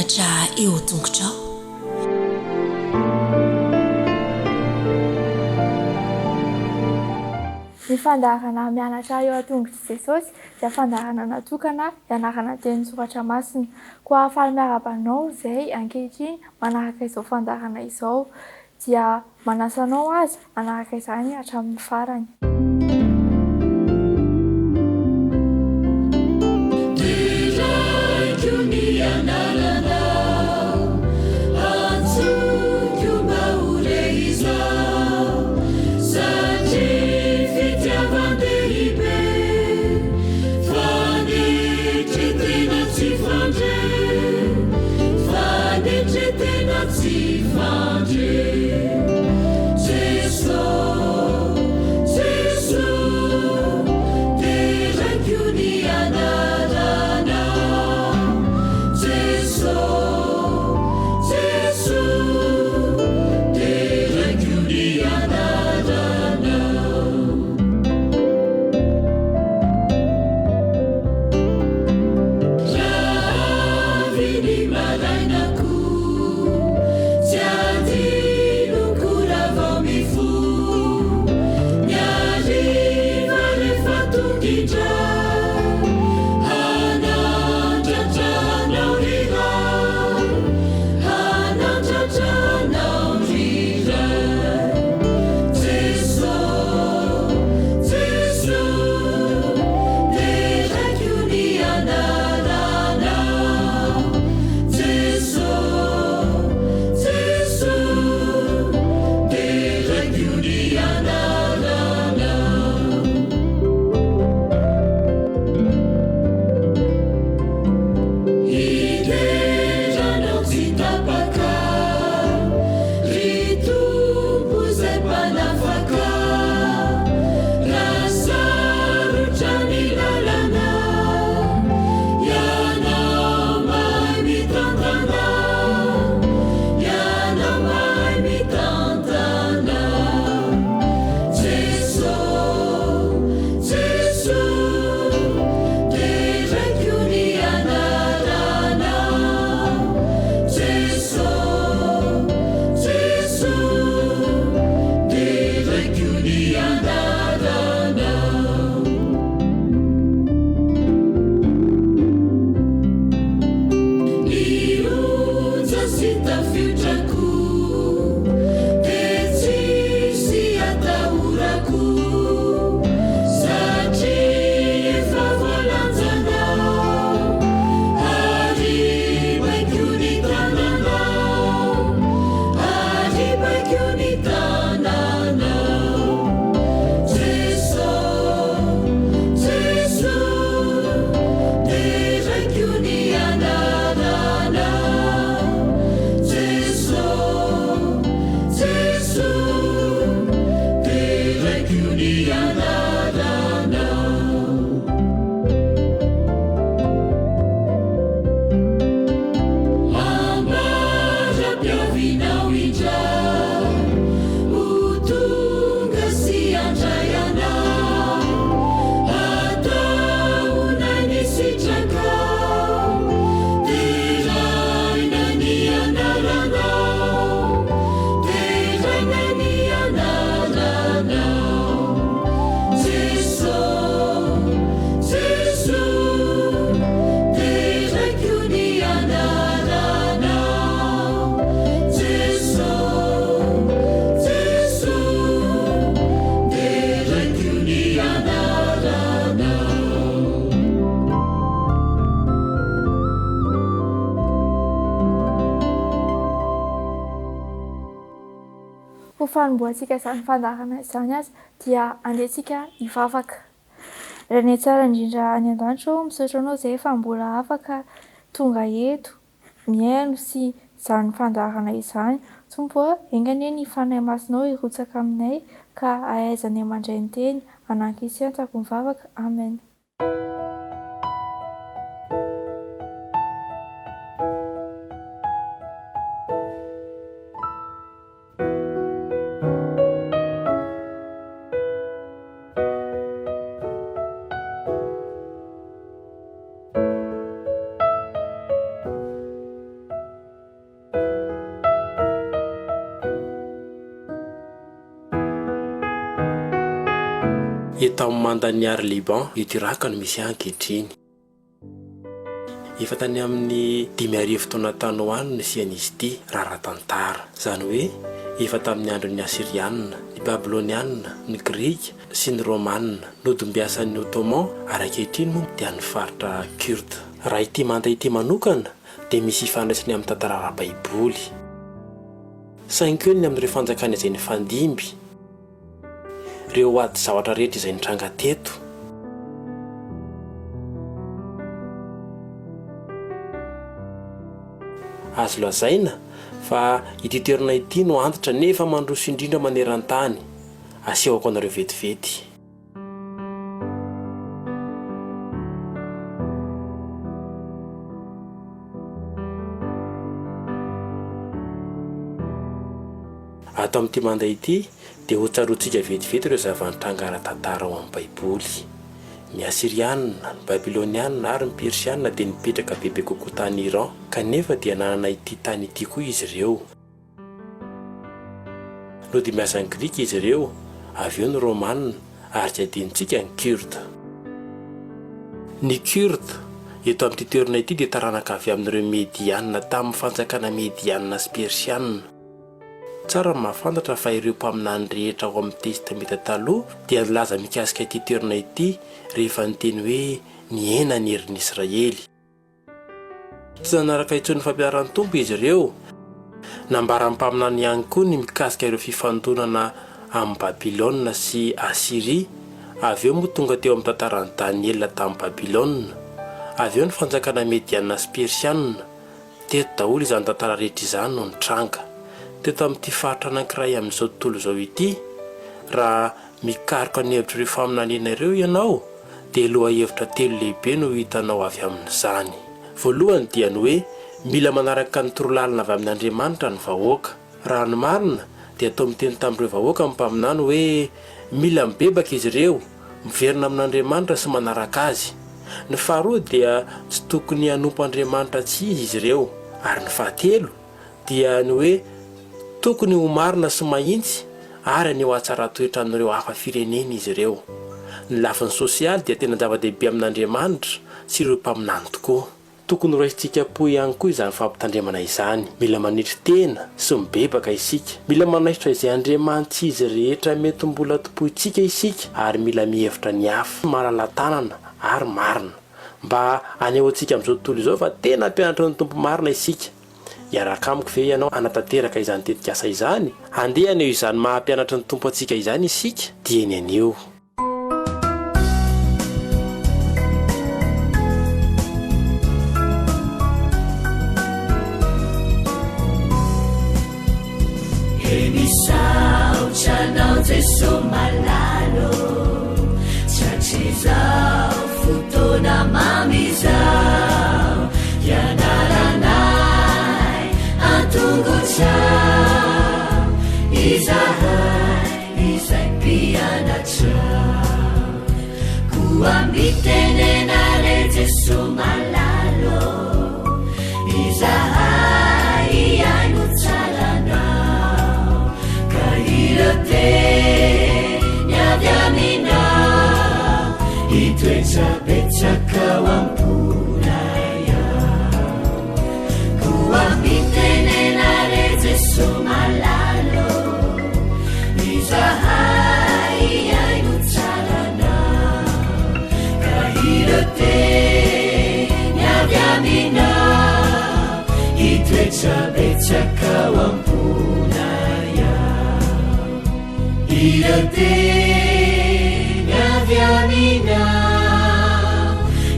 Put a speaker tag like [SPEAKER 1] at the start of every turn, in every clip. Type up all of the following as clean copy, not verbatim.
[SPEAKER 1] mianatra eo tongotrao.
[SPEAKER 2] Ny fandaharana mianatra eo an-tongotry Jesosy dia fandaharana natokana hianarana teny soratra masina. Koa hahafaly miara-banao izay ankehitriny manaraka izao fandaharana izao dia manasa anao azy manaraka izany hatramin'ny farany. Ho fanombohantsika izany fandaharana izany azy dia andehantsika hivavaka. Raha ny tsara indrindra any an-danitra misaotra anao izay efa mbola afaka tonga eto mihaino sy izany fandaharana izany. Tompo engane ny fanahy masinao hirotsaka aminay ka ahaizanay mandray ny teny anankisiantsako mivavaka. Amen.
[SPEAKER 1] eto amin'ny mandaniary Liban eto Iraka no misy ankehitriny. Efa tany amin'ny 5,000 taona tany ho any no nisian'izy ity raratantara. Izany hoe efa tamin'ny andron'ny Asirianina, ny Babilonianina, ny Grika sy ny Romanina nodimbiasan'ny Ottoman ary ankehitriny moa dia ny faritra Kurde. Raha ity manta ity manokana dia misy ifandraisany amin'ny tantara ara-baiboly. Saingy ny amin'ireo fanjakana izay nifandimby, ireo ady zavatra rehetra izay nitranga teto. Azo lazaina fa ity toerana ity no antitra nefa mandroso indrindra maneran-tany. Asehoko anareo vetivety. Ato amin'ity manda ity dia ho tsaroantsika vetivety ireo zava-nitranga ara-tantara ao amin'ny Baiboly. Ny Asirianina, ny Babilonianina ary ny Persianina dia nipetraka bebe kokoa tany Iran, kanefa dia nanana ity tany ity koa izy ireo. Nodimbiasa ny Grika izy ireo, avy eo ny Romanina ary tsy adinontsika ny Kurde. Ny Kurde eto amin'ity toerana ity dia taranaka avy amin'ireo Medianina tamin'ny fanjakana Medianina sy Persianina. Tsara mahafantatra fa ireo mpaminany rehetra ao amin'ny testameta taloha dia nilaza mikasika ity toerana ity rehefa niteny hoe niena ny herin'ny Israely. Tsy nanaraka intsony fampiaran'ny Tompo izy ireo. Nambaran'ny mpaminany ihany koa ny mikasika ireo fifandonana amin'ny Babilôna sy Asiria. Avy eo moa tonga teo amin'ny tantaran'i Daniela tamin'ny Babilôna. Avy eo ny fanjakana Medianina sy Persianina. Teto daholo izany tantara rehetra izany no nitranga. Teto amin'ity faritra anankiray amin'izao tontolo izao ity, raha mikaroka ny hevitra ireo faminaniana ireo ianao, dia loha hevitra telo lehibe no hitanao avy amin'izany. Voalohany dia ny hoe mila manaraka ny torolalina avy amin'Andriamanitra ny vahoaka. Raha ny marina dia atao miteny tamin'ireo vahoaka amin'ny mpaminany hoe mila mibebaka izy ireo, miverina amin'Andriamanitra sy manaraka azy. Ny faharoa dia tsy tokony hanompo Andriamanitra tsy izy ireo. Ary ny fahatelo dia ny hoe tokony ho marina sy mahintsy ary ny ho atsara toetra amin'ireo hafa firenena izy ireo. Ny lafiny sosialy dia tena zava-dehibe amin'Andriamanitra sy ireo mpaminany tokoa. Tokony raisitsika po ihany koa izany fampitandremana izany. Mila manitry tena sy mibebaka isika. Mila manaitra izay Andriamanitra izy rehetra mety mbola topoitsika isika ary mila mihevitra ny hafa, malala-tanana ary marina mba hanehoantsika amin'izao tontolo izao fa tena mpianatra ny Tompo marina isika. Iaraka amiko ve ianao anatanteraka izany tetikasa izany? Andeha aneo izany mahampianatra ny Tompo antsika izany isika? Dieny aneo.
[SPEAKER 3] Enisauchanao Jesu malalo chachizao futona mamizao yanaranai antunguchao izai pianachao kuambitenenare Jesu malalo izai ainuchalanao kairote nyadyaminao itwechapechakawampunaya kuambitenenare Jesu malalo izai ainuchalanao kairote nyadyaminao itwechapechakawampunaya irote nyadyaminao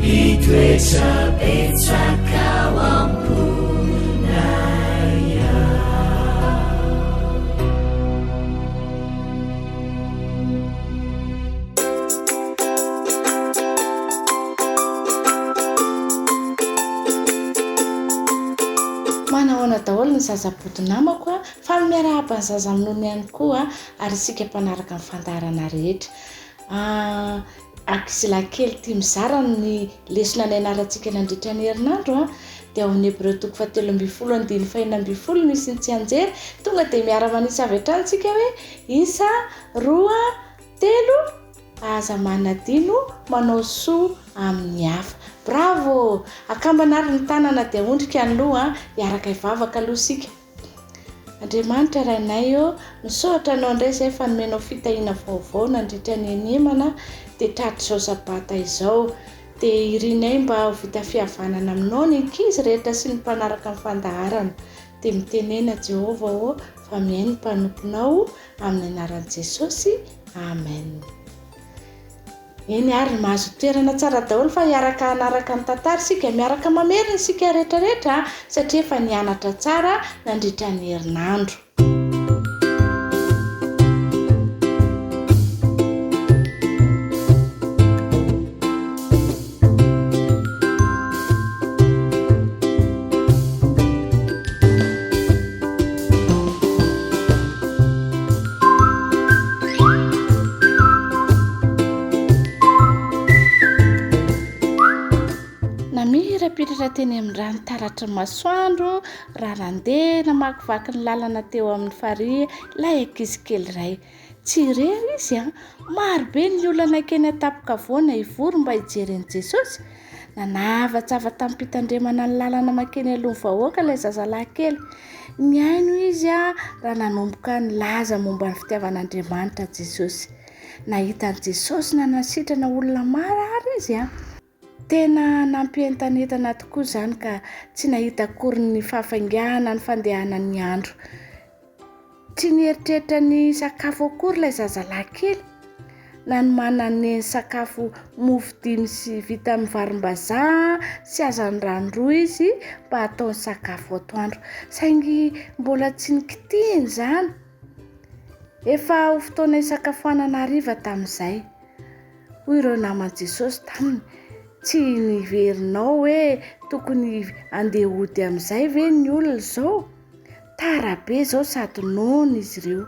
[SPEAKER 3] itwechapechakawampunaya.
[SPEAKER 4] Manahoana daholo ny zazaboto namako fa miarahaba ny zaza amin'ony ihany koa ary isika mpanaraka ny fandaharana rehetra. Akizilakely tia mizara ny lesona ny anarantsika nandritra ny herinandro dia ao amin'ny Hebreo 7:12 misy ny tsy anjery tonga dia miara-manisy avy hatrany tsika hoe 1, 2, aza manadino manao soa amin'ny hafa. Bravo! Akambana ary ny tanana dia ondrika ny loha hiaraka ivavaka aloha sika. Andriamanitra rainay eo misohatra anao indray izay fa nomenao fitahiana vaovao nandritra ny anemana dia tratrizao sabata izao. Dia irinay mba ho vita fihavanana aminao ny ankizy rehetra sy ny mpanaraka amin'ny fandaharana. Dia mitenena Jehova ho fa mihay ny mpanomponao amin'ny anaran'i Jesosy. Amen. Eny ary mahazo toerana tsara daholo fa hiaraka hanaraka ny tantara sika, miaraka mamerina sika rehetrarehetra satria efa nianatra tsara nandritra ny herinandro. Piratra teny amin'ny rano taratra masoandro raha randeha namakivaky ny lalana teo amin'ny farihy ilay ankizy kely iray. Tsy irery izy marobe ny olana keny an-tampon-kavoana ivory mba hijereny Jesosy. Nanavatsava tamin'ny mpitandremana ny lalana makeny alohan'ny vahoaka ilay zazalahy kely. Miaino izy raha nanomboka nilaza momba ny fitiavan'Andriamanitra Jesosy. Nahita Jesosy nanasitrana olona maro ary izy Tena nampientanetana tokoa izany ka tsy nahita akory ny fahafaingana ny fandehanan'ny andro. Tsy nieritreritra ny sakafo akory ilay zazalahy kely. Nanomana ny sakafo mofo dimy sy vita amin'ny varim-bazaha sy hazan-drano izy mba ataony sakafo atoandro. Saingy mbola tsy nikitihiny izany. Efa ho fotoana isakafoanana hariva tamin'izay. Hoy ireo naman'i Jesosy taminy. Tsy niverinao hoe tokony andeha hody amin'izay ve ny olona izao? Tara be izao sady noana izy ireo.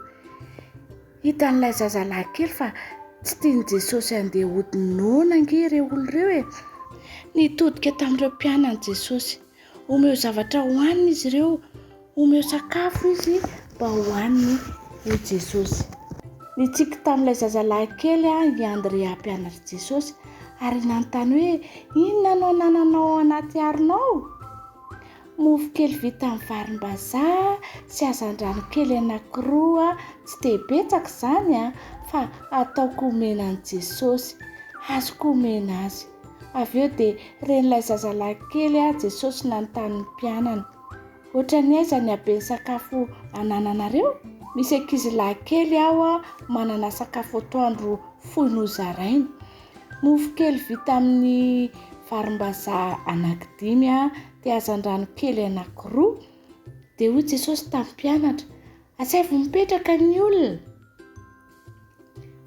[SPEAKER 4] Hitan'ilay zazalahy kely fa tsy tiany Jesosy andeha hody noana ange ireo olona ireo Nitodika tamin'ireo mpianany Jesosy. Omeo zavatra hohaniny izy ireo. Omeo sakafo izy mba hohaniny io Jesosy. Nitsiky tamin'ilay zazalahy kely i Andrea mpianatra Jesosy. Ary nanontany hoe inona no nananao anaty aronao? Mofo kely vita amin'ny varim-bazaha sy hazan-drano kely anankiroa tsy dia betsaka izany fa ataoko omena an'i Jesosy. Azoko omena azy. Avy eo dia ren'ilay zazalahy kely Jesosy nanontany ny mpianany. Ohatran'ny aiza ny haben'ny sakafo anananareo? Misy ankizilahy kely manana sakafo atoandro fohy nozarainy. Mofo kely vita amin'ny varim-bazaha anankidimy dia hazan-drano kely anankiroa. Dia hoy Jesosy tamin'ny mpianatra, "Atsaivo mipetraka ny olona."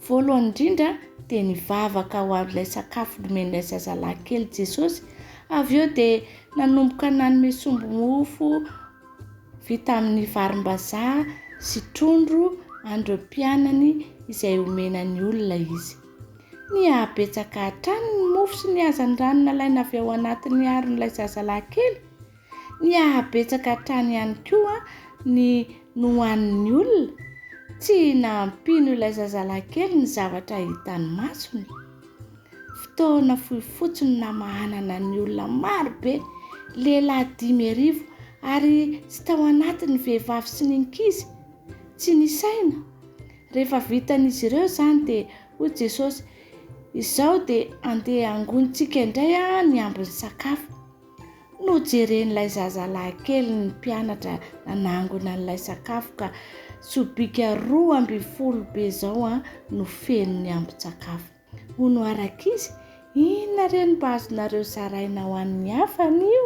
[SPEAKER 4] Voalohany indrindra dia nivavaka ho amin'ilay sakafo nomen'ilay zazalahy kely Jesosy. Avy eo dia nanomboka nanome sombo mofo vita amin'ny varim-bazaha sy trondro an'ireo mpianany izay omenany olona izy. Nihabetsaka hatrany ny mofo sy ny hazan-drano nalaina avy ao anatin'ny aron'ilay zazalahy kely. Nihabetsaka hatrany ihany koa ny nohanin'ny olona. Tsy nampino ilay zazalahy kely ny zavatra hitany masony. Fotoana fohy fotsiny namahanana ny olona marobe, lehilahy 5,000 ary tsy tao anatin'ny vehivavy sy ny ankizy. Tsy nisaina. Rehefa vitan'izy ireo izany dia hoy Jesosy, "Izao dia andeha angonitsika indray ny ambiny sakafo." Nojeren'ilay zazalahy kely ny mpianatra nanangona an'ilay sakafo ka sobika 12 be izao no feno ny ambin-tsakafo. Hono araka izy, inona reny mba azonareo zaraina ho an'ny hafa n'io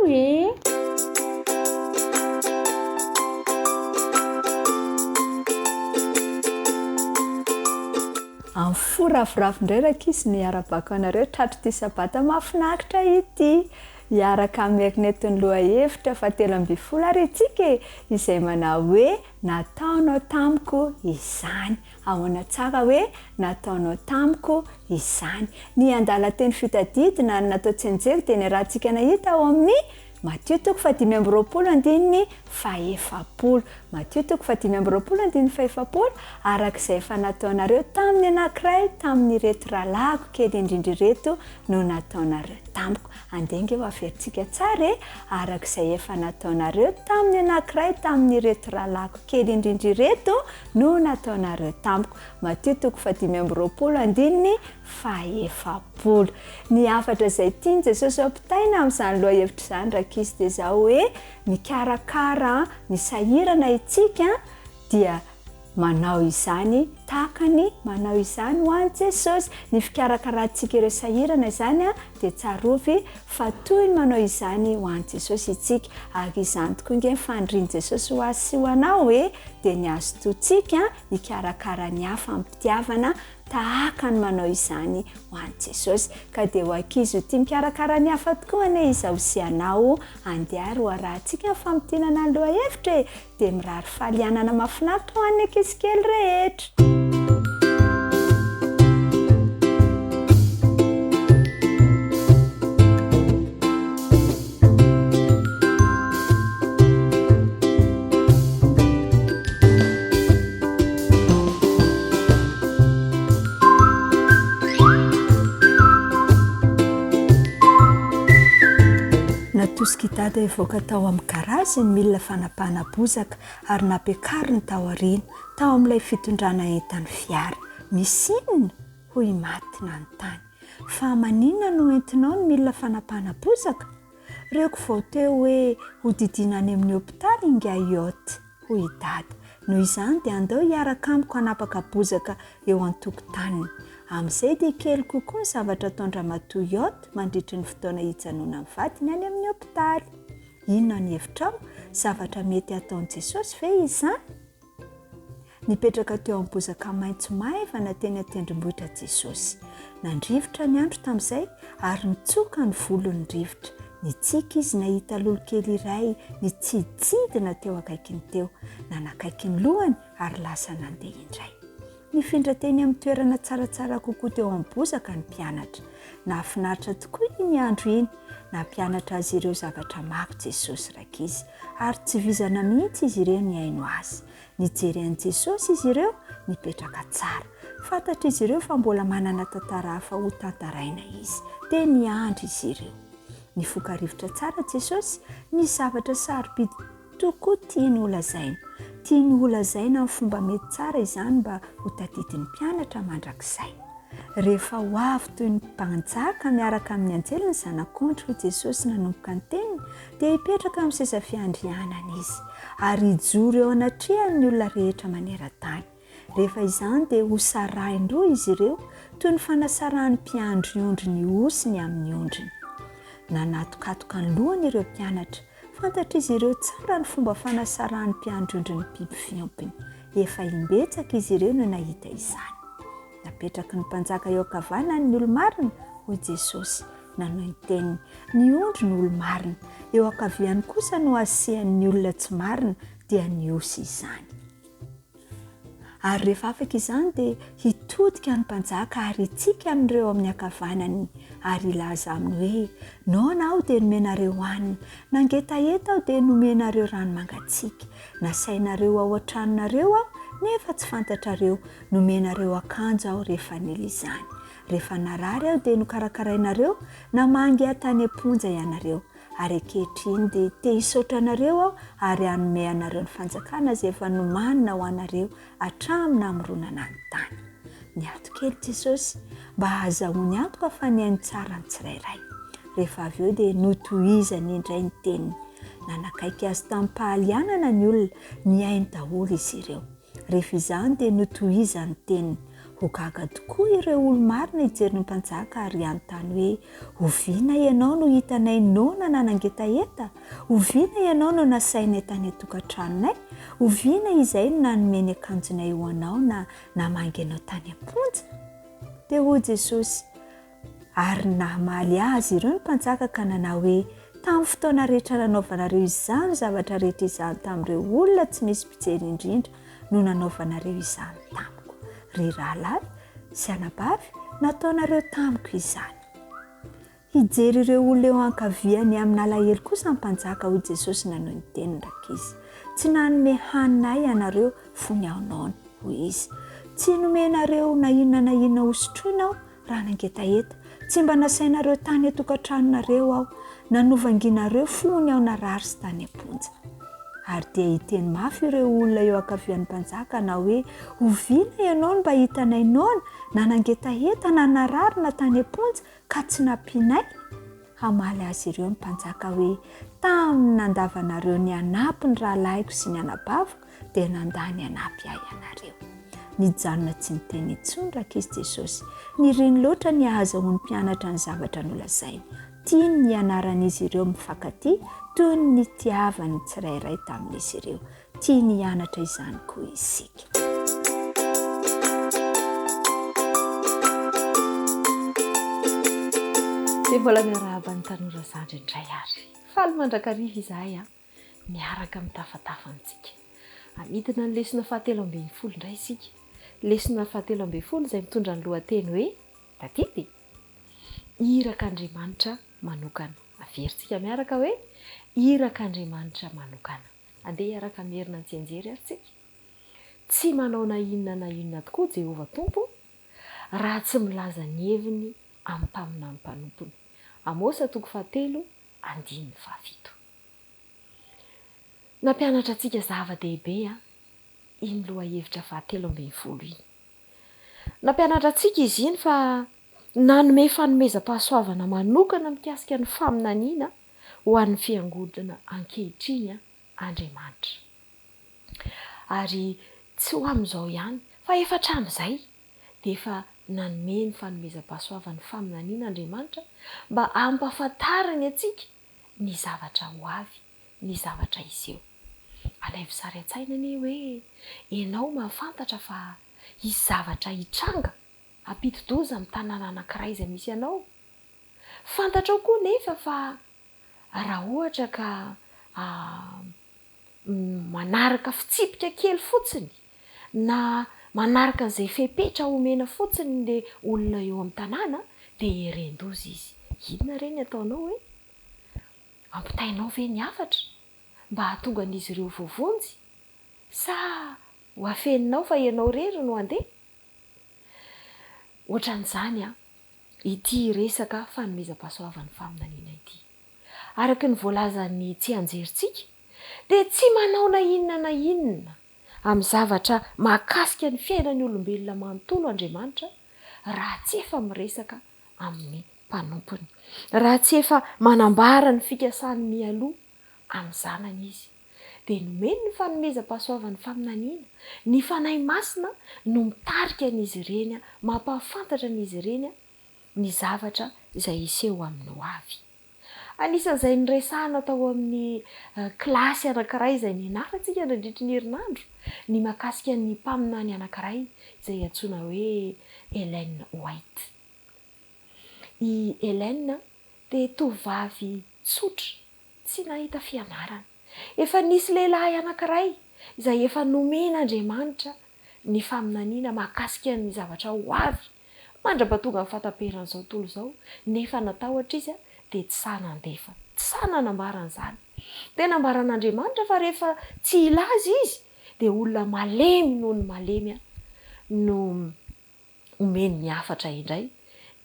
[SPEAKER 5] Amin'ny foraforafo indray rakisy miara-bako anareo tratro ty sabata mahafinaritra ity. Hiaraka amin'ekinetiny lohahevitra fa 13 ary itsika izay manao hoe nataonao tamiko izany. Ahoana tsara hoe nataonao tamiko izany. Ny andalan-teny fitadidina natao tsenjery dia ny rahantsika nahita ao amin'ny Matthieu 5:20-7. Matio 5:24 arak'izay efa nataonareo tamin'ny anankiray tamin'ny reto rahalago kely indrindrireto no nataonareo tamiko. Andenge ho averintsika tsara arak'izay efa nataonareo tamin'ny anankiray tamin'ny reto rahalago kely indrindrireto no nataonareo tamiko. Matio 5:24 ny afatra izay tiany Jesosy ampitaina amin'izany loha hevitra izany rakizy dia zao hoe mikarakara ny sahirana itsika dia manao izany takany manao izany ho an'i Jesosy. Ny fikarakarantsika ireo sahirana izany dia tsarovy fa toy ny manao izany ho an'i Jesosy itsika. Araka izany tokoa nge fandriany Jesosy ho azy sy ho anao hoe dia ny azo totsika hikarakara ny hafa ampitiavana tahaka ny manao izany ho an'i Jesosy. Ka dia ho ankizy ho tia mikarakara ny hafa tokoa ane izaho sy anao andiary ho arahantsika ny famotinana ny lohahevitra dia mirary fahalianana mahafinaritra ho an'ny ankizy kely rehetra. Tosikidada evoaka tao amin'ny garazy ny milina fanapahana bozaka ary nampiakariny tao aoriana tao amin'ilay fitondrana entan'ny fiara. Misy inona? Hoy maty nanontany. Fa maninona no entinao ny milina fanapahana bozaka? Reko vao teo hoe hodidina any amin'ny hopitaly inga iot. Hoy dada. Noho izany dia andao hiaraka amiko hanapaka bozaka eo an-tokotaniny. Amin'izay dia kely kokoa ny zavatra ataon-dra matoa iot mandritry ny fotoana hijanona amin'ny vadiny any amin'ny hopitaly. Inona ny hevitrao? Zavatra mety ataon'i Jesosy ve izany? Nipetraka teo amin'ny bozaka maitso maivana teny an-tendrombohitra Jesosy. Nandrivotra ny andro tamin'izay ary nitsoka ny volony rivotra. Nitsika izy nahita lolokely iray nitsididina teo akaikiny teo. Nanakaiky ny lohany ary lasa nandeha indray. Nifindra teny amin'ny toerana tsaratsara kokoa teo amin'ny bozaka ny mpianatra. Nahafinaritra tokoa iny andro iny. Nampianatra azy ireo zavatra maro Jesosy rakizy ary tsy vizana mihitsy izy ireo ny haino azy. Nijery an'i Jesosy izy ireo nipetraka tsara. Fantatra izy ireo fa mbola manana tantara hafa ho tantaraina izy. Dia niandry izy ireo. Nifoka rivotra tsara Jesosy ny zavatra sarobidy tokoa tiany holazaina. Tiany holazaina amin'ny fomba mety tsara izany mba ho tadidin'ny mpianatra mandrakizay. Rehefa ho avy toy ny mpanjaka miaraka amin'ny anjely ny zanak'ondry hoy Jesosy nanomboka ny teniny dia hipetraka amin'ny seza fiandrianana izy ary hijoro eo anatrehany ny olona rehetra maneran-tany. Rehefa izany dia ho sarahiny roa izy ireo toy ny fanasarahan'ny mpiandry ondry ny osiny amin'ny ondriny. Nanatokatoka ny lohany ireo mpianatra. Fantatra izy ireo tsara ny fomba fanasarahan'ny mpiandry ondry ny biby fiompiny. Efa imbetsaka izy ireo no nahita izany. Napetraka ny mpanjaka eo ankavanany ny olo-marina hoy Jesosy nanao ny teniny. Ny ondry ny olo-marina, eo ankaviany kosa no asian'ny olona tsy marina dia ny osy izany. Ary rehefa afaka izany dia hitodika ny mpanjaka ary hitsika amin'ireo amin'ny ankavanany ary ilaza aminy hoe naona aho dia nomenareo hanina, nangetaheta aho dia nomenareo rano mangatsiaka, nasainareo ao an-tranonareo aho nefa tsy fantatrareo, nomenareo akanjo aho rehefa nila izany. Rehefa narary aho dia nokarakarainareo, namangy tany amponja ianareo. Ary ankehitriny dia te hisaotra anareo aho ary hanome anareo ny fanjakana izay efa nomanina ho anareo hatramin'ny namoronana ny tany. Niatokely Jesosy mba hahazahoany antoka fa ny hainy tsara ny tsirairay. Rehefa avy eo dia notohizany indray ny teniny. Nanakaiky azy tamin'ny pahalianana ny olona, ny hainy daholo izy ireo. Rehefa izany dia notohizany teniny. Ho gaga tokoa ireo olo-marina hijery ny mpanjaka ary anontany hoe oviana ianao no hitanay nona na nangetaheta? Oviana ianao no nasainay tany an-tokantranonay? Oviana izay no nanomeny akanjonay ho anao na namangy anao tany amponja? Dia hoy Jesosy, ary nahamaly azy ireo ny mpanjaka ka nanao hoe tamin'ny fotoana rehetra nanaovanareo izany zavatra rehetra izany tamin'ireo olona tsy misy mpijery indrindra no nanaovanareo izany tamiko. Ry rahalahy sy anabavy, nataonareo tamiko izany. hijery ireo olona eo ankaviany amin'ny alahelo kosa ny mpanjaka hoy Jesosy nanao ny teniny rakizy. Tsy nanome hanina ianareo fony aonaony hoy izy. Tsy nomenareo na inona hosotroinao raha nangetaheta. Tsy mba nasainareo tany atokantranonareo aho, nanovanginareo fony ao narary sy tany amponja. Ary dia hiteny mafy ireo olona eo ankavian'ny mpanjaka na hoe oviana ianao mba hitanay noana na nangetaheta na narary na tany amponja ka tsy nampianay. Hamaly azy ireo ny mpanjaka hoe tamin'ny nandavanareo ny anampy ny rahalahyko sy ny anabaviko dia nandany anampy ahy ianareo. Nijanona tsy niteny intsony rakizy Jesosy. Niriny loatra ny ahazoany mpianatra ny zavatra nolazainy. Tiany ny anaran'izy ireo mifankatia toy ny tiavany tsirairay tamin'izy ireo. Tia ny hianatra izany koa isika.
[SPEAKER 6] Dia mbola miarahaba ny tanora zandry indray ary. Faly mandrakariva izahay miaraka mitafatafantsika. Amidina ny lesona 7:12 indray isika. Lesona 7:12 izay mitondra ny lohateny hoe tatidy. Irak'Andriamanitra manokana. Averintsika miaraka hoe irak'Andriamanitra manokana. Andeha hiaraka mierina ny tsenjery ary tsika. Tsy manao na inona tokoa Jehovah Tompo raha tsy milaza ny heviny amin'ny mpaminany mpanompony. Amosa 7:7. Nampianatra antsika zava-dehibe iny lohahevitra 7:12 iny. Nampianatra antsika izy iny fa nanome fanomezam-pahasoavana manokana mikasika ny faminaniana ho an'ny fiangodina ankehitriny Andriamanitra. Ary tsy ho amin'izao ihany fa efa hatramin'izay dia efa nanome ny fanomezam-pahasoavana ny faminaniana Andriamanitra mba ampahafantarany antsika ny zavatra ho avy, ny zavatra iseho. Alaivo sary an-tsaina anie hoe ianao mahafantatra fa hisy zavatra hitranga ampiti-doza amin'ny tanàna anankiray izay misy ianao. Fantatrao koa nefa fa raha ohatra ka manaraka fitsipika kely fotsiny na manaraka an'izay fepetra omena fotsiny ilay olona eo amin'ny tanàna dia herendoza izy. Inona ireny ataonao hoe ampitainao ve ny hafatra mba hahatonga an'izy ireo voavonjy sa ho afeninao fa ianao rery no andeha? Ohatran'izany ity resaka fanomezam-pahasoavan'ny faminaniana ity. Araka ny voalazan'ny tsy anjerintsika dia tsy manao na inona amin'ny zavatra mahakasika ny fiainan'ny olombelona manontolo Andriamanitra raha tsy efa miresaka amin'ny mpanompony, raha tsy efa manambara ny fikasany mialoha amin'ny zanany izy. Dia nomeny ny fanomezam-pahasoavan'ny faminaniana, ny fanahy masina no mitarika an'izy ireny, mampahafantatra an'izy ireny ny zavatra izay iseho amin'ny ho avy. Anisan'izay niresahana tao amin'ny kilasy anankiray izay nianarantsika nandritry ny herinandro, ny mahakasika ny mpaminany anankiray izay antsoina hoe Ellen White. I Ellen dia tovovavy tsotra, tsy nahita fianarana. Efa nisy lehilahy anankiray izay efa nomen'Andriamanitra ny faminaniana mahakasika ny zavatra ho avy, mandra-pahatonga ny fahataperan'izao tontolo izao, nefa natahotra izy dia tsy sahy nandefa, tsy sahy nanambaran'izany. Dia nambaran'Andriamanitra fa rehefa tsy ilaza izy dia olona malemy noho ny malemy no omeny ny hafatra indray,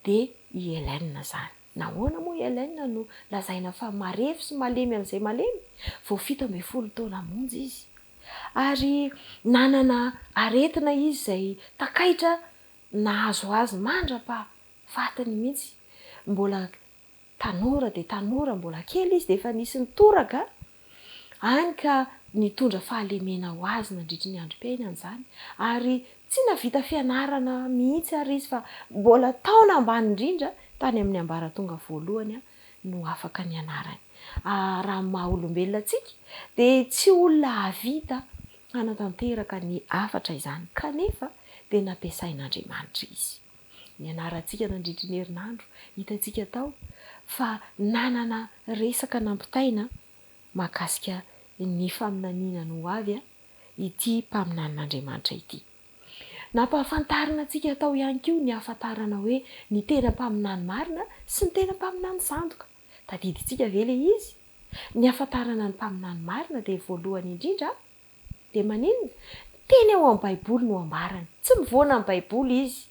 [SPEAKER 6] dia i Hélène zany. Nahoana moa i Hélène no lazaina fa marefo sy malemy amin'izay malemy? Vao 17 taona monja izy. Ary nanana aretina izy izay takaitra nahazo azy mandra-pahafatiny mihitsy. Mbola tanora dia tanora, mbola kely izy dia efa nisy nitoraka, hany ka nitondra fahalemena ho azy nandritry ny androm-piainany izany. Ary tsy navita fianarana mihitsy ary izy fa mbola taona ambany indrindra tany amin'ny ambaratonga voalohany no afaka nianarany. Raha maha olombelona antsika dia tsy olona havita hanatanteraka ny hafatra izany, kanefa dia nampiasain'Andriamanitra izy. Nianarantsika nandritry ny herinandro, hitantsika tao fa nanana resaka nampitaina mahakasika ny faminaniana no avy ity mpaminan'Andriamanitra ity. nampahafantarina antsika tao ihany koa ny hahafantarana hoe ny tena mpaminany marina sy ny tena mpaminany sandoka. Tadidintsika ve le izy? Ny hahafantarana ny mpaminany marina dia voalohany indrindra dia maninona? Teny ao amin'ny baiboly no ambarany, tsy mivoana amin'ny baiboly izy.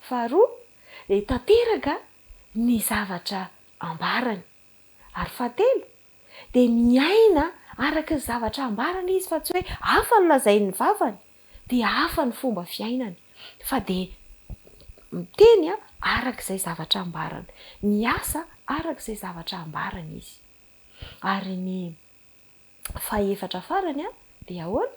[SPEAKER 6] Faharoa, dia tanteraka ny zavatra ambarany. Ary fahatelo, dia miaina araka ny zavatra ambarany izy, fa tsy hoe hafa no lazainy vavany dia hafa ny fomba fiainany, fa dia miteny araka izay zavatra ambarany, miasa araka izay zavatra ambarany izy. Ary ny fahaefatra farany dia ahoana?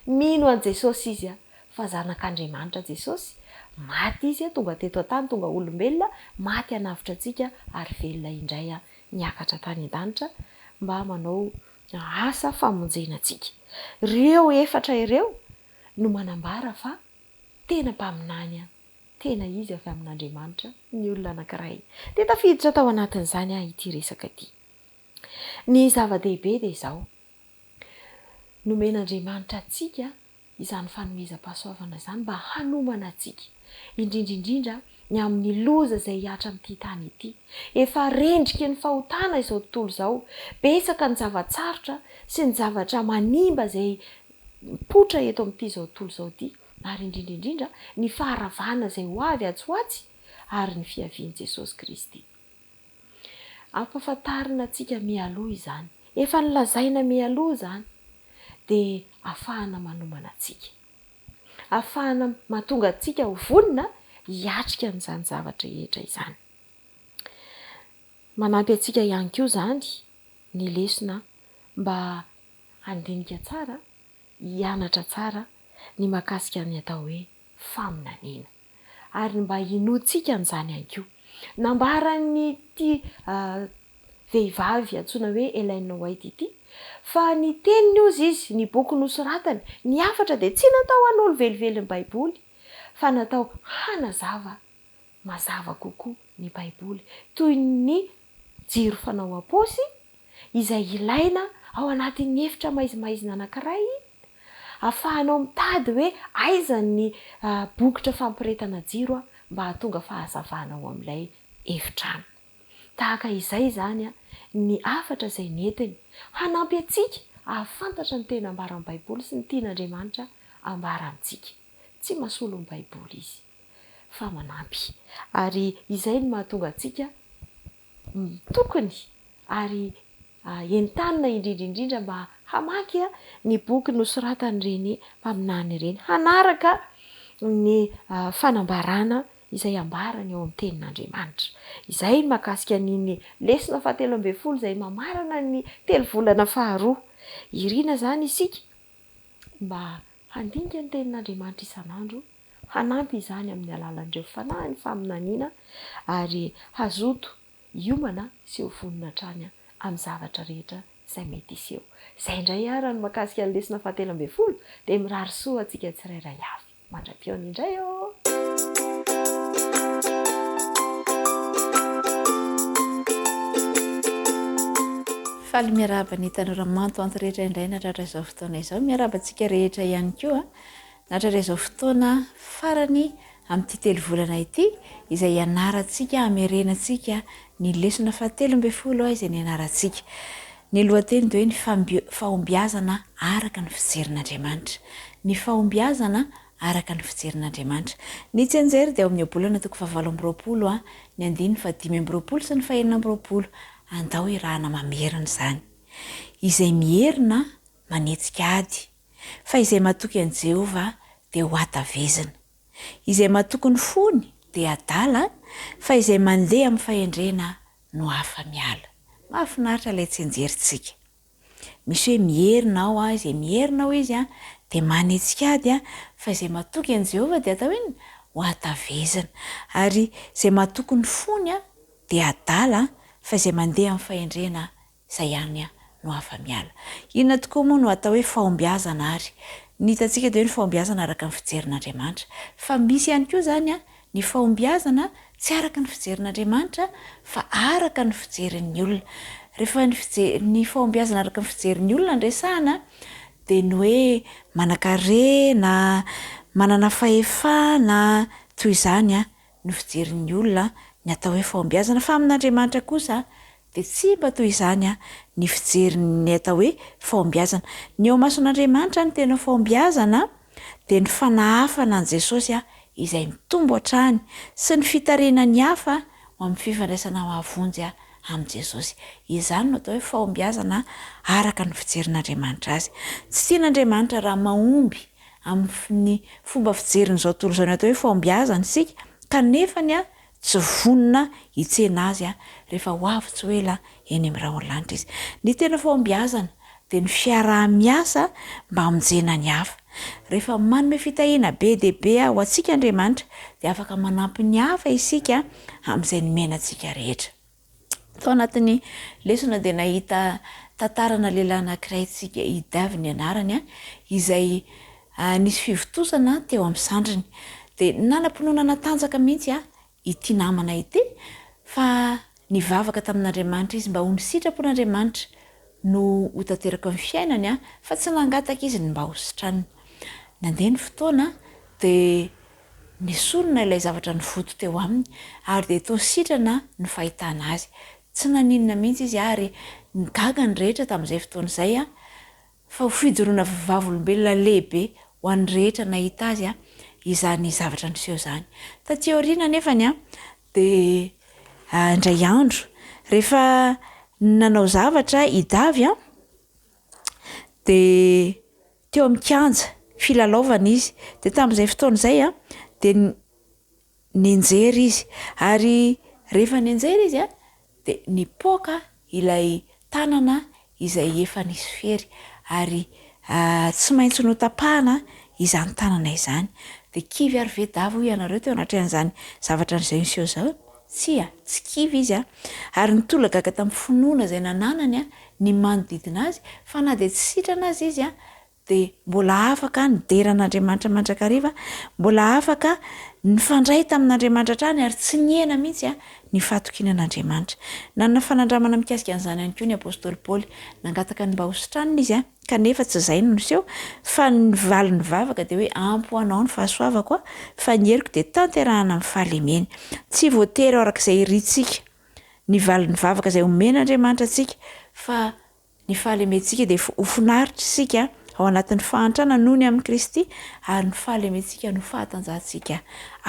[SPEAKER 6] Mino an' Jesosy izy fa zanak'Andriamanitra Jesosy, maty izy tonga teto an-tany, tonga olombelona, maty hanavitra antsika ary velona indray niakatra tany an-danitra mba manao asa famonjena antsika. Ireo efatra ireo no manambara fa tena mpaminany, tena izy avy amin'Andriamanitra ny olona anankiray. Dia tafiditra tao anatin'izany ity resaka ity. Ny zava-dehibe dia izao: nomen'Andriamanitra antsika izany fanomezam-pahasoavana izany mba hanomana antsika, indrindraindrindra ny amin'ny loza izay hiatra amin'ity tany ity. Efa rendriky ny fahotana izao tontolo izao, betsaka ny zavatsarotra sy ny zavatra manimba izay mipoitra eto amin'ity izao tontolo izao ity, ary indrindraindrindra ny faharavana izay ho avy atsy-hoatsy ary ny fiavian'i Jesosy Kristy. Ampahafantarina antsika mialoha izany, efa nilazaina mialoha izany, dia ahafahana manomana antsika, ahafahana mahatonga antsika ho vonona hiatrika an'izany zavatra rehetra izany. Manampy antsika ihany koa izany ny lesona mba handinika tsara, hianatra tsara ny mahakasika ny atao hoe faminaniana, ary mba hinoantsika an'izany ihany koa. Nambarany ity vehivavy antsoina hoe Ellen White ity fa ny teniny ozy izy, ny boky nosoratany, ny afatra dia tsy natao hanolo velively ny baiboly, fa natao hanazava mazava kokoa ny baiboly, toy ny jiro fanao am-paosy izay ilaina ao anatin'ny efitra maizimaizina anankiray, ahafahanao mitady hoe aiza ny bokotra fampiretana jiro mba hahatonga fahazavana ao amin'ilay efitrano. Tahaka izay izany ny afatra izay nentiny hanampy antsika ahafantatra ny tena ambaran'ny baiboly sy ny tian'Andriamanitra ambara amintsika. Tsy mahasolo ny baiboly izy, fa manampy. Ary izay no mahatonga antsika tokony ary entanina indrindraindrindra mba hamaky ny boky nosoratany ireny mpaminany ireny, hanaraka ny fanambarana izay ambarany eo amin'ny tenin'Andriamanitra. Izay mahakasika an'iny lesona 17 izay mamarana ny 3 volana faharoa. Irina izany isika mba handinika ny tenin'Andriamanitra isan'andro, hanampy izany amin'ny alalan'ireo fanahy ny faminaniana, ary hazoto hiomana sy ho vonona hatrany amin'ny zavatra rehetra izay mety iseho. Izay indray ary no mahakasika ny lesona 17 dia mirary soa antsika tsirairay avy. Mandra-piona indray ô!
[SPEAKER 5] Faly miaraba ny tanora mantoanto rehetra indray natratra izao fotoana izao, miaraba antsika rehetra ihany koa natratra izao fotoana farany amin'ity 3 volana ity izay ianarantsika, amerenantsika ny lesona 17 izay nianarantsika. Ny lohateny dia hoe ny fahombiazana araka ny fijerin'Andriamanitra. Ny fahombiazana araka ny fijerin'Andriamanitra. Ny tsenjery dia ao amin'ny bolana 720, ny 520 sy ny 420. Andao irahana mamerina izany, izay mierina manetsika ady, fa izay matoky an'i Jehovah dia ho atavezina, izay matoky ny fony dia adala, fa izay mandeha amin'ny fahendrena no hafa miala. Mahafinaritra ilay tsenjerintsika. Misy hoe mierina ao, izay mierina ao izy dia manetsika ady, fa izay matoky an'i Jehovah dia atao iny ho atavezina, ary izay matoky ny fony dia adala, fa izay mandeha amin'ny fahendrena izay ihany no hafa miala. Inona tokoa moa no atao hoe fahombiazana ary? Ny hitantsika dia hoe ny fahombiazana araka ny fijerin'Andriamanitra, fa misy ihany koa izany ny fahombiazana tsy araka ny fijerin'Andriamanitra fa araka ny fijerin'ny olona. Rehefa ny fahombiazana araka ny fijerin'ny olona ndresana dia ny hoe manan-karena,
[SPEAKER 7] manana fahefana toy izany a ny fijerin'ny olona ny atao hoe fahombiazana, fa amin'Andriamanitra kosa dia tsy mba toy izany a ny fijerin'ny atao hoe fahombiazana. Ny eo mason'Andriamanitra ny tena fahombiazana dia ny fanahafana an' Jesosy a izay mitombo hatrany sy ny fitarina ny hafa ho amin'ny fifandraisana mahavonjy a amin'i Jesosy. Izany no atao hoe fahombiazana araka ny fijerin'Andriamanitra azy. Tsy tian'Andriamanitra raha mahomby amin'ny fomba fijerin'izao tontolo izao ny atao hoe fahombiazana isika, kanefany a tsy vonona hitsena azy a rehefa ho avy tsy ho ela eny amin'ny raholanitra izy. Ny tena fahombiazana dia ny fiaraha-miasa mba hamonjena ny hafa. Rehefa manome fitahiana be dia be ho antsika Andriamanitra dia afaka manampy ny hafa isika amin'izay nomena antsika rehetra. Tao anatin'ny lesona dia nahita tantarana lehilahy anankiray tsika Idavy ny anarany a, izay nisy fivotosana teo amin'ny sandriny dia nanam-pinoana natanjaka mihitsy a ity namana ity, fa nivavaka tamin'Andriamanitra izy mba ho ny sitrapon'Andriamanitra no ho tanteraka amin'ny fiainany a, fa tsy nangataka izy ny mba ho sitraniny. Nandeha ny fotoana dia nisorona ilay zavatra nivoto teo aminy ary dia toa sitrana ny fahitana azy. Tsy naninona mihitsy izy ary gaga ny rehetra tamin'izay fotoana izay a, fa ho fijoroana vavolombelona lehibe ho an'ny rehetra nahita azy a izany zavatra niseho izany. Taty aoriana nefany a dia indray andro rehefa nanao zavatra Idavy a dia teo amin'ny kianja filalaovana izy, dia tamin'izay fotoana izay a dia nianjery izy ary rehefa nianjery izy a dia nipoaka ilay tanana izay efa nisy fery ary tsy maintsy notapahana izany tanana izany. Dia kivy ary ve davy hoy ianareo teo anatrehan'izany zavatra izay niseho izao? Tsy kivy izy a, ary nitolagaga tamin'ny finoana izay nananany a ny manodidina azy, fa na dia tsy sitrana azy izy a dia mbola afaka nideran'Andriamanitra mandrakariva, mbola afaka nifandray tamin'Andriamanitra hatrany ary tsy niena mihitsy a ny fahatokinan'Andriamanitra. Nanana fanandramana mikasika an'izany ihany koa ny apôstôly Paoly, nangataka ny mba ho sitranina izy a, kanefa tsy izay no niseho, fa ny valy nivavaka dia hoe ampy ho anao ny fahasoavako a, fa ny heriko dia tanterahana amin'ny fahalemeny. Tsy voatery arak'izay irintsika ny valy nivavaka izay omen'Andriamanitra antsika, fa ny fahalementsika dia ho finaritra isika ao anatin'ny fahantrana noho ny amin'ny Kristy ary ny fahalementsika no fahatanjahantsika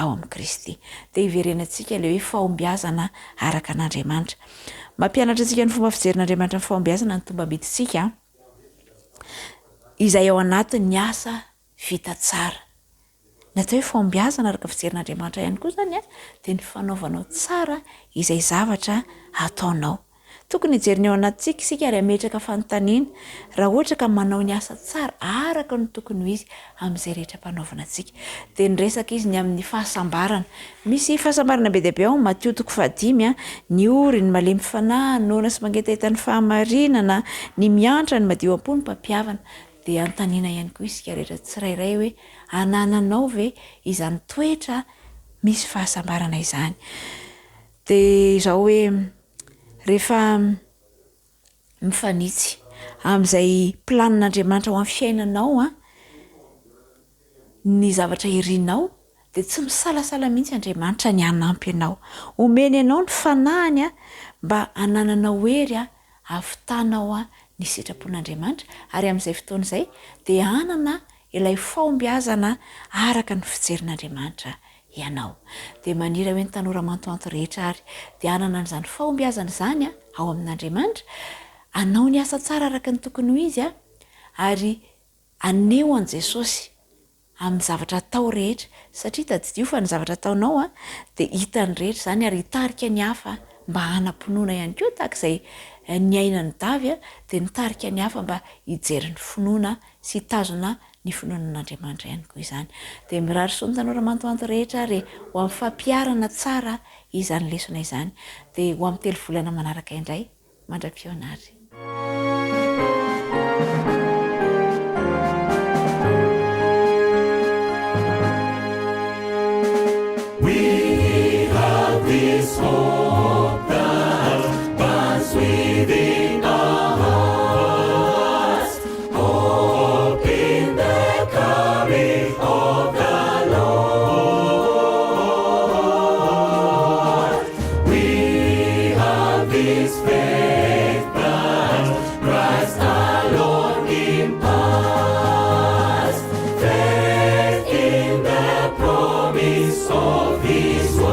[SPEAKER 7] ao amin'ny Kristy. Dia iverenantsika ilay hoe fahombiazana araka an'Andriamanitra. Mampianatra antsika ny fomba fijerin'Andriamanitra ny fahombiazana ny tombam-bidintsika izay ao anatin'ny asa vita tsara. Ny atao hoe fahombiazana araka fijerin'Andriamanitra ihany koa izany a dia ny fanaovanao tsara izay zavatra ataonao. Tokony hijeriny ao anatintsika isika ary hametraka fanontaniana raha ohatra ka manao ny asa tsara araka ny tokony ho izy amin'izay rehetra mpanaovana antsika. Dia niresaka izy ny amin'ny fahasambarana. Misy fahasambarana be dia be ao Mateo 5 a, ny ory, ny malemy fanahy, noana sy mangetaita ny fahamarinana, ny miantra, ny madio am-po, ny mpampiavana. Dia antaniana ihany koa isika rehetra tsirairay hoe anananao ve izany toetra misy fahasambarana izany. Dia izao hoe rehefa mifanitsy amin'izay planin'Andriamanitra ho amin'ny fiainanao a, ny zavatra irinao dia tsy misalasala mihitsy Andriamanitra ny hanampy anao. Omeny anao ny fanahiny a mba hanananao hery a ahavitanao a ny sitrapon'Andriamanitra ary amin'izay fotoana izay dia hanana ilay fahombiazana araka ny fijerin'Andriamanitra ianao. Dia manira hoe ny tanora mantoanto rehetra ary dia hanana an'izany fahombiazana izany a ao amin'Andriamanitra, hanao ny asa tsara araka ny tokony ho izy a ary aneho an' Jesosy amin'ny zavatra atao rehetra, satria tadidio fa ny zavatra ataonao a dia hitan'ny rehetra izany ary hitarika ny hafa mba hanam-pinoana ihany koa tahaka izay ny ainan'ny Davy a dia nitarika ny hafa mba hijery ny finoana sy hitazona ny finoanan'Andriamanitra ihany koa izany. Dia mirary soa ny tanora mantoanto rehetra ary ho amin'ny fampiarana tsara izany lesona izany. Dia ho amin'ny 3 volana manaraka indray mandra-pio anary.
[SPEAKER 3] We have this hope that burns within our hearts, hope in the coming of the this faith that Christ alone imparts, faith in the promise of His word.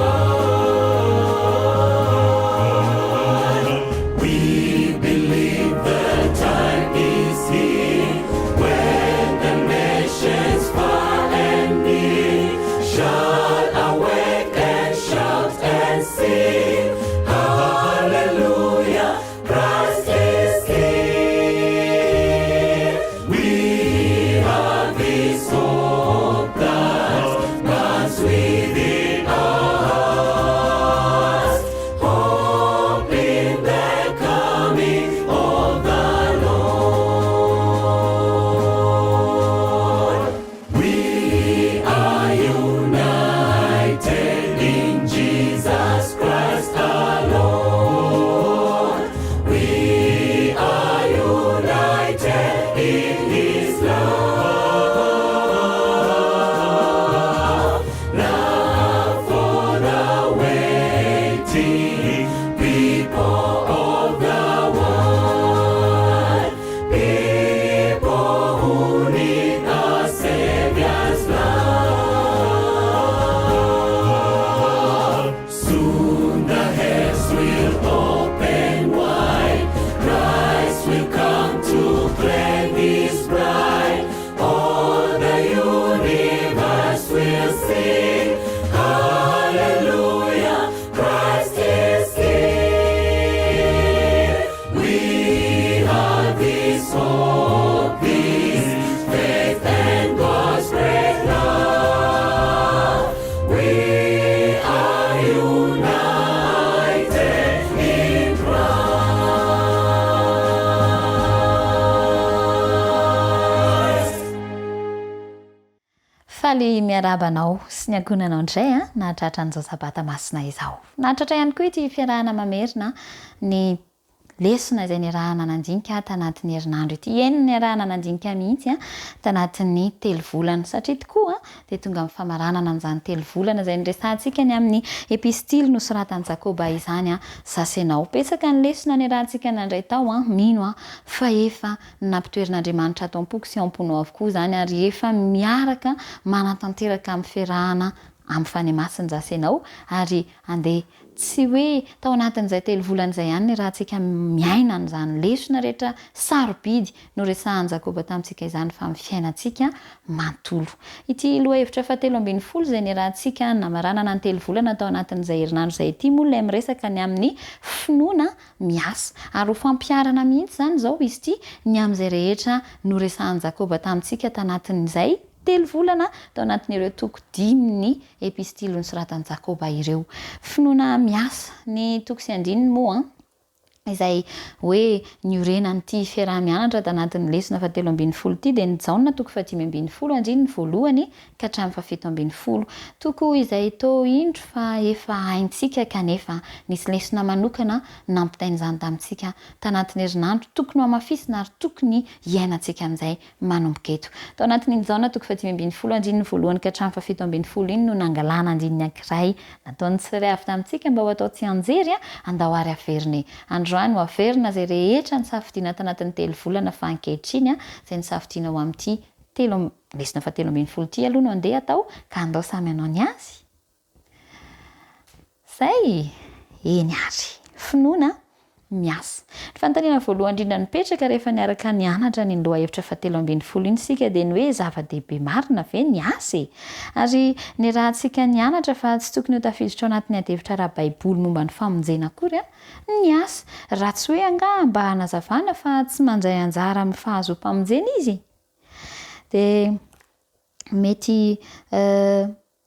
[SPEAKER 3] We believe the time is here when the nations far and near shall awake and shout and sing, Hallelujah, Christ is King. We have this hope that burns within us, hope in the coming of the Lord. We are united in Jesus Christ alone. We are united in His love, love for the waiting people of the world, people who need a Savior's love. Soon the heavens will open wide, Christ will come to claim His bride. All the universe will sing, Hallelujah, Christ is King. We have this hope, this faith and God's great love. We are united in Christ.
[SPEAKER 8] faly miarabanao sy ny ankonanao indray a nahatratra an'izao sabata masina izao. Nahatratra ihany koa ity fiarahana mamerina ny lesona izay niarahana nandinika tanatin'ny herinandro ity. Eny niarahana nandinika mihitsy a tanatin'ny telo volana satria tokoa dia tonga amin'ny famaranana an'izany telo volana izay niresantsika ny amin'ny epistily nosoratan'i Jakoba izany a sasenao. Petsaka ny lesona niarahantsika nandray tao a mino a fa efa nampitoerin'Andriamanitra ato am-poko sy am-ponao avokoa izany ary efa miaraka manatanteraka amin'ny fiarahana amin'ny fanemasin'ny zasenao ary andeha tsy hoe tao anatin'izay telo volana izay ihany ny rahantsika miaina n'izany lesona rehetra sarobidy no resahan'i Jakoba tamintsika izany fa amin'ny fiainantsika manontolo. Ity lohahevitra fahatelo ambin'ny folo izay niarahantsika namaranana ny telo volana tao anatin'izay herinandro izay ity moa ilay miresaka ny amin'ny finoana miasa ary ho fampiarana mihitsy izany izao izy ity ny amin'izay rehetra no resahan'i Jakoba tamintsika tanatin'izay telo volana tao anatin'ireo toko 5 ny epistily nosoratan'i Jakoba ireo. Finoana miasa ny toko sy andininy moa izay hoe niorenan'ity fiarah-mianatra tanatin'ny lesona fahatelo ambin'ny folo ity dia nijaona toko 5:10 andininy voalohany ka hatramin'ny 7:10 toko izay tô indro fa efa haintsika kanefa nisy lesona manokana nampitain'izany tamintsika tanatin'ny herinandro tokony hamafisina ary tokony iainantsika amin'izay manomboka eto. Tao anatin'ny nijaona toko 5:10 andininy voalohany ka hatramin'ny 7:10 iny no nangalana andininy ankiray nataon'ny tsiray avy tamintsika mba ho atao tsy anjery andao ary averiny androany ho averina zay rehetra ny safidiana tanatin'ny telo volana fa ankehitriny izay ny safidiana ho amin'ity lesona fa 7:10 ity aloha no andeha atao ka andao samy anao ny azy zay eny ary finoana miasa. Ny fanontaniana voalohany indrindra nipetraka rehefa niaraka nianatra ny lohahevitra fa 7:10 iny sika dia ny hoe zava-dehibe marina ve ny asa ary ny rahantsika nianatra fa tsy tokony ho tafiditra ao anatin'ny adevitra ara-baiboly momba ny famonjena akory ny asa raha tsy hoe anga mba hanazavana fa tsy mandray anjara amin'ny fahazo-pamonjena izy dia mety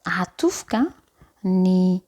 [SPEAKER 8] ahatofoka ny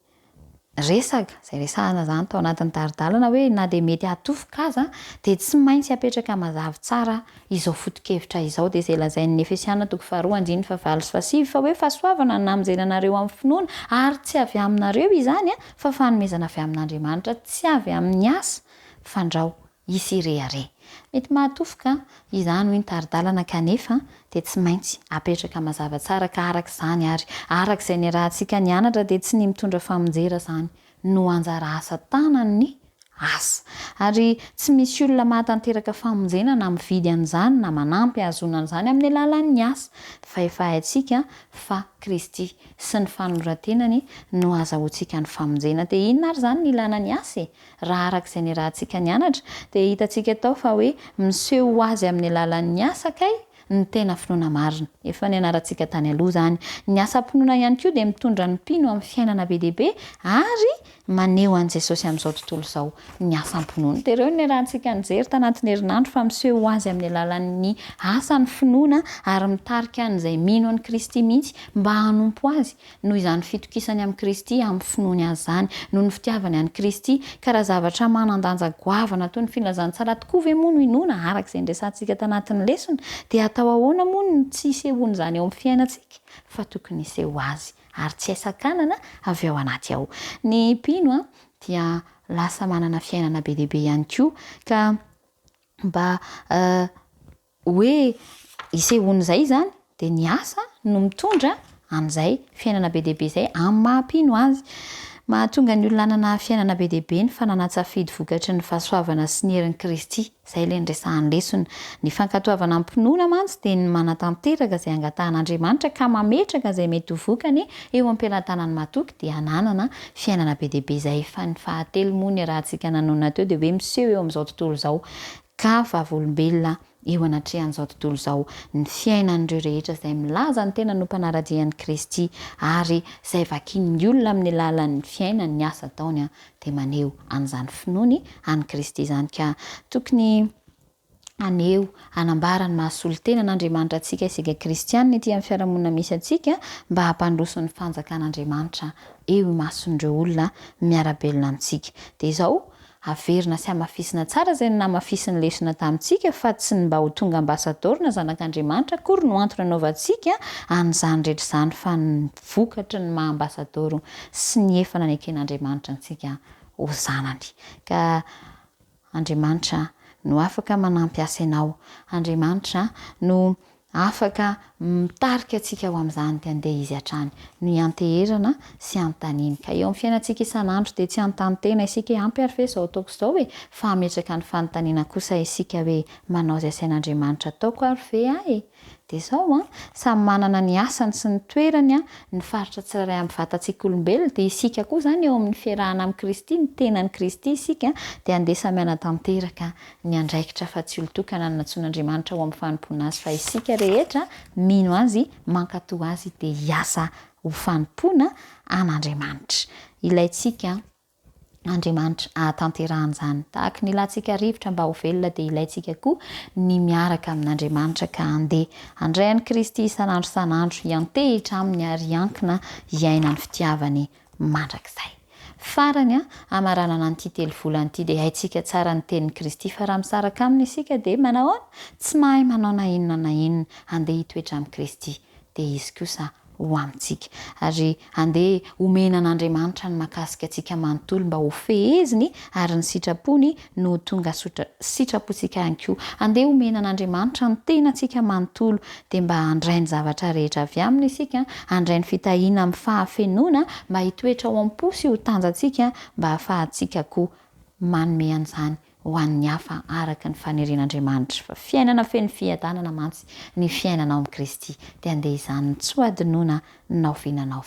[SPEAKER 8] resaka izay resahana izany tao anatin'ny taridalana hoe na dia mety hatofoka aza dia tsy maintsy apetraka mazava tsara izao foto-kevitra izao dia izay lazain'ny Efesiana toko 2:4-5 fa hoe fahasoavana ny namonjenanareo amin'ny finoana ary tsy avy aminareo izany fa fanomezana avy amin'Andriamanitra tsy avy amin'ny asa fandrao isirehare. Mety mahatofoka izany hoe ny taridalana kanefa dia tsy maintsy apetraka mazava tsara ka araka izany ary araka izay ny rahantsika nianatra dia tsy ny mitondra famonjera izany no anjara asa tanany asa ary tsy misy olona mahatanteraka famonjena na mividy an'izany na manampy ahazona an'izany amin'ny alalan'ny asa fa efa haintsika fa Kristy sy ny fanorantenany no azahoantsika ny famonjena. Dia inona ary izany ny ilana ny asa raha arak'izay ny rahantsika nianatra dia hitantsika tao fa hoe miseho azy amin'ny alalan'ny asa kay ny tena finoana marina. Efa ny anarantsika tany aloha izany. Ny asa-pinoana ihany koa dia mitondra ny mpino amin'ny fiainana be dehibe ary maneho an'i Jesosy amin'izao tontolo izao ny asa-pinoana. Dia ireo ny rahantsika nijery tanatin'ny herinandro fa miseho azy amin'ny alalan'ny asa ny finoana ary mitarika an'izay mino an'i Kristy mihitsy mba hanompo azy noho izany fitokisany amin'i Kristy amin'ny finoany azy izany, noho ny fitiavany an'i Kristy ka raha zavatra manan-danja goavana toy ny filazantsara tokoa ve moa no inoana arak'izay ndresantsika tanatin'ny lesona dia atao ahoana moa no tsy hisehoana izany eo amin'ny fiainantsika fa tokony hiseho azy ary tsy haisakànana avy ao anaty ao. Ny mpino dia lasa manana fiainana be dehibe ihany koa ka mba hoe hisehoana izay izany dia ny asa no mitondra an'izay fiainana be dehibe izay amin'ny mahampino azy. Mahatonga ny olona hanana fiainana be dehibe ny fanana-tsafidy vokatry ny fahasoavana sy ny herin'i Kristy. Izay ilay nresahany lesona. Ny fankatoavana amin'ny mpinoana mantsy dia ny manatanteraka izay angatahan'Andriamanitra ka mametraka izay mety ho vokany eo am-pelantanany matoky dia hananana fiainana be dehibe izay. Fa ny fahatelo moa ny rahantsika nanonana teo dia hoe miseho eo amin'izao tontolo izao ka vavolombelona eo anatrehan'izao tontolo izao ny fiainan'ireo rehetra izay milaza ny tena nompanaradian'i Kristy ary izay vakian'ny olona amin'ny alalan'ny fiainany ny asa ataony dia maneho an'izany finoany an'i Kristy izany. Ka tokony aneho anambara ny mahasolo tena n'Andriamanitra antsika isika kristianina ety amin'ny fiarahamonina misy antsika mba hampandroso ny fanjakan'Andriamanitra eo imason'ireo olona miarabelona amintsika. Dia izao averina sy amafisina tsara izay ny namafisiny lesona tamintsika fa tsy ny mba ho tonga ambasadorina zanak'Andriamanitra akory no antony anaovantsika an'izany rehetra izany fa ny vokatry ny maha-ambasadoro sy ny efa naneken'Andriamanitra antsika ho zanany. Ka Andriamanitra no afaka manampy asa ianao. Andriamanitra no afaka mitarika antsika ho amin'izany dia andeha izy hatrany no hianteherana sy anontaniana. Ka eo amin'ny fiainantsika isan'andro dia tsy anontany tena isika ampy ary ve izao ataoko izao hoe fa hametraka ny fanontaniana kosa isika hoe manao izay asain'Andriamanitra ataoko ary ve ahy dia izao samy manana ny asany sy ny toerany ny faritra tsirairay amin'ny vatantsika olombelona dia isika koa izany eo amin'ny fiarahana amin'i Kristy ny tenan'i Kristy isika dia andeha samy anatanteraka ny andraikitra fa tsy olon-tokana ny natsoan'Andriamanitra ho amin'ny fanompona azy fa isika rehetra mino azy mankatoa azy dia hiasa ho fanompona an'Andriamanitra. Ilaitsika Andriamanitra ahatanterahana tahaka ny ilantsika rivotra mba ho velona dia ilaitsika koa ny miaraka amin'Andriamanitra ka andeha handray an'i Kristy isan'andro hiantehitra aminy ary hiankina hiaina ny fitiavany mandrakizay. Farany amaranana an'ity telo volana ity dia haintsika tsara ny tenin'i Kristy fa raha misaraka aminy isika dia manao tsy mahay manao na inona andeha hitoetra amin'i Kristy dia izy kosa ho amintsika ary andeha omena an'Andriamanitra ny makasika antsika manontolo mba ho feheziny ary ny sitrapony no tonga sitrapontsika ihany koa. Andeha omena an'Andriamanitra ny tenantsika manontolo dia mba handray ny zavatra rehetra avy aminy isika, handray ny fitahiana amin'ny fahafenoana mba hitoetra ao am-po sy ho tanjantsika mba hahafahantsika koa manome an'izany ho an'ny hafa araka ny fanirian'Andriamanitra. Fa fiainana feno fiadanana mantsy ny fiainana ao amin'i Kristy dia andeha izany ny tsy ho adinoana naoviana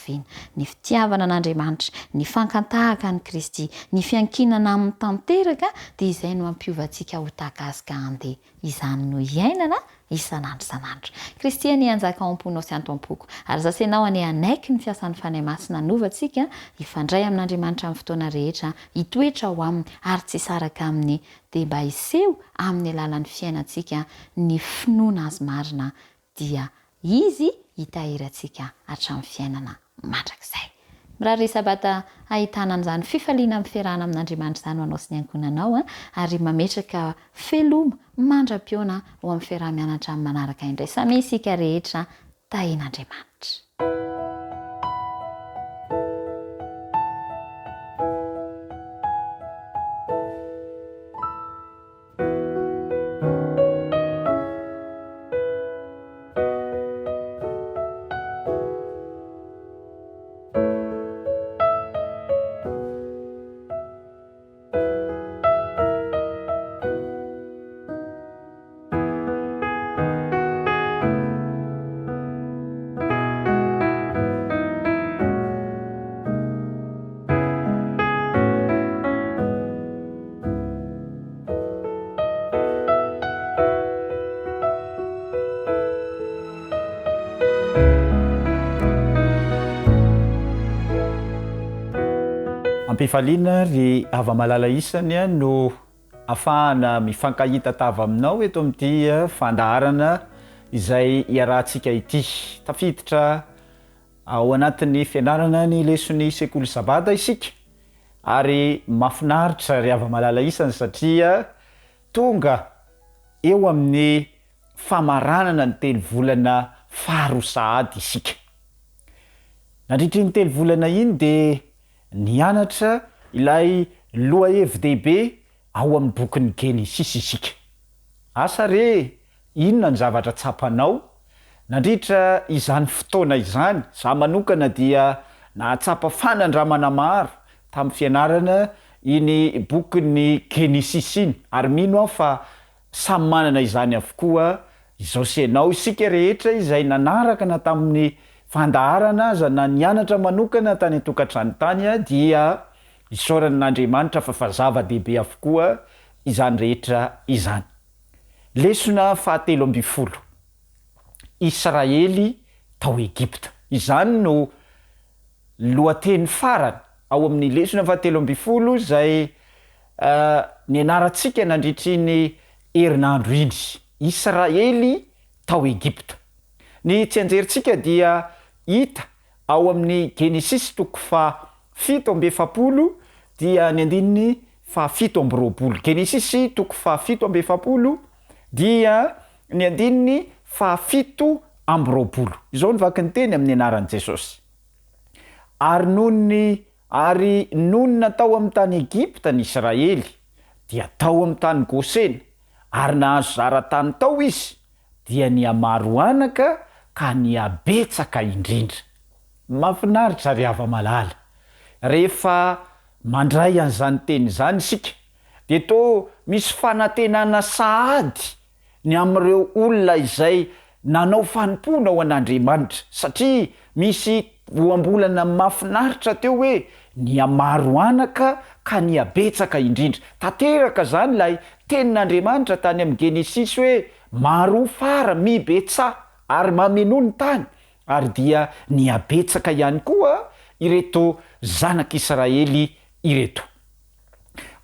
[SPEAKER 8] ny fitiavana an'Andriamanitra, ny fankantahaka an'i Kristy, ny fiankinana amin'ny tanteraka dia izay no ampiovantsika ho tahaka azy ka andeha izany no hiainana isan'andro. Kristy any anjaka ao am-ponao sy anto am-poko ary zasainao any anaiky ny fiasan'ny fanahy masina novantsika hifandray amin'Andriamanitra amin'ny fotoana rehetra, hitoetra ao aminy ary tsy saraka aminy dia mba hiseho amin'ny alalan'ny fiainantsika ny finoana azy marina dia izy hitahirantsika hatramin'ny fiainana mandrakizay. Mirary sabata ahitana an'izany fifaliana amin'ny fiarahana amin'Andriamanitra izany ho anao sy ny ankonanao ary mametraka feloma mandra-piona ho amin'ny fiarah-mianatra amin'ny manaraka indray. Samy isika rehetra tahian'Andriamanitra.
[SPEAKER 9] ampifaliana ry ava-malala isany no afahana mifankahita tava aminao eto amin'ity fandaharana izay iarahantsika ity. Tafiditra ao anatin'ny fianarana ny lesony sekoly sabata isika ary mafinaritra ry ava-malala isany satria tonga eo amin'ny famaranana ny telo volana faharoa sahady isika. Nandritra ny telo volana iny dia nianatra ilay lohahevi-dehibe ao amin'ny bokin'ny Genesisy isika. Asa re inona ny zavatra tsapanao nandritra izany fotoana izany? Za manokana dia nahatsapa fanandramana maro tamin'ny fianarana iny bokin'ny Genesisy iny ary mino aho fa samy manana izany avokoa izao senao isika rehetra izay nanaraka na tamin'ny fandaharana aza na nianatra manokana tany an-tokantrano tany dia isaoran'Andriamanitra fa zava-dehibe avokoa izany rehetra izany. Lesona 17 Israely tao Egipta. Izany no lohateny farany ao amin'ny lesona 17 izay nianarantsika nandritriny herinandro iny. Israely tao Egipta. Ny tsy anjerintsika dia hita ao amin'ny Genesisy 7:7 dia ny andininy 7:20. Genesisy 7:7 dia ny andininy 7:20. Izao ny vaky ny teny amin'ny anaran'i Jesosy. Ary nonona tao amin'ny tany Egipta ny Israely dia tao amin'ny tany Gosena ary nahazo zara-tany tao izy dia niamaro anaka ka niabetsaka indrindra. Mafinaritra ry ava-malala. Rehefa mandray an'izany teny izany isika dia to misy fanantenana sahady ny amin'ireo olona izay nanao fanompona ao an'Andriamanitra satria misy voambolana mafinaritra teo hoe niamaro anaka ka niabetsaka indrindra. Tanteraka zany ilay tenin'Andriamanitra tany amin'ny Genesisy hoe maro fara mibetsa ary mameno ny tany ary dia niabetsaka ihany koa ireto zanak'Israely ireto.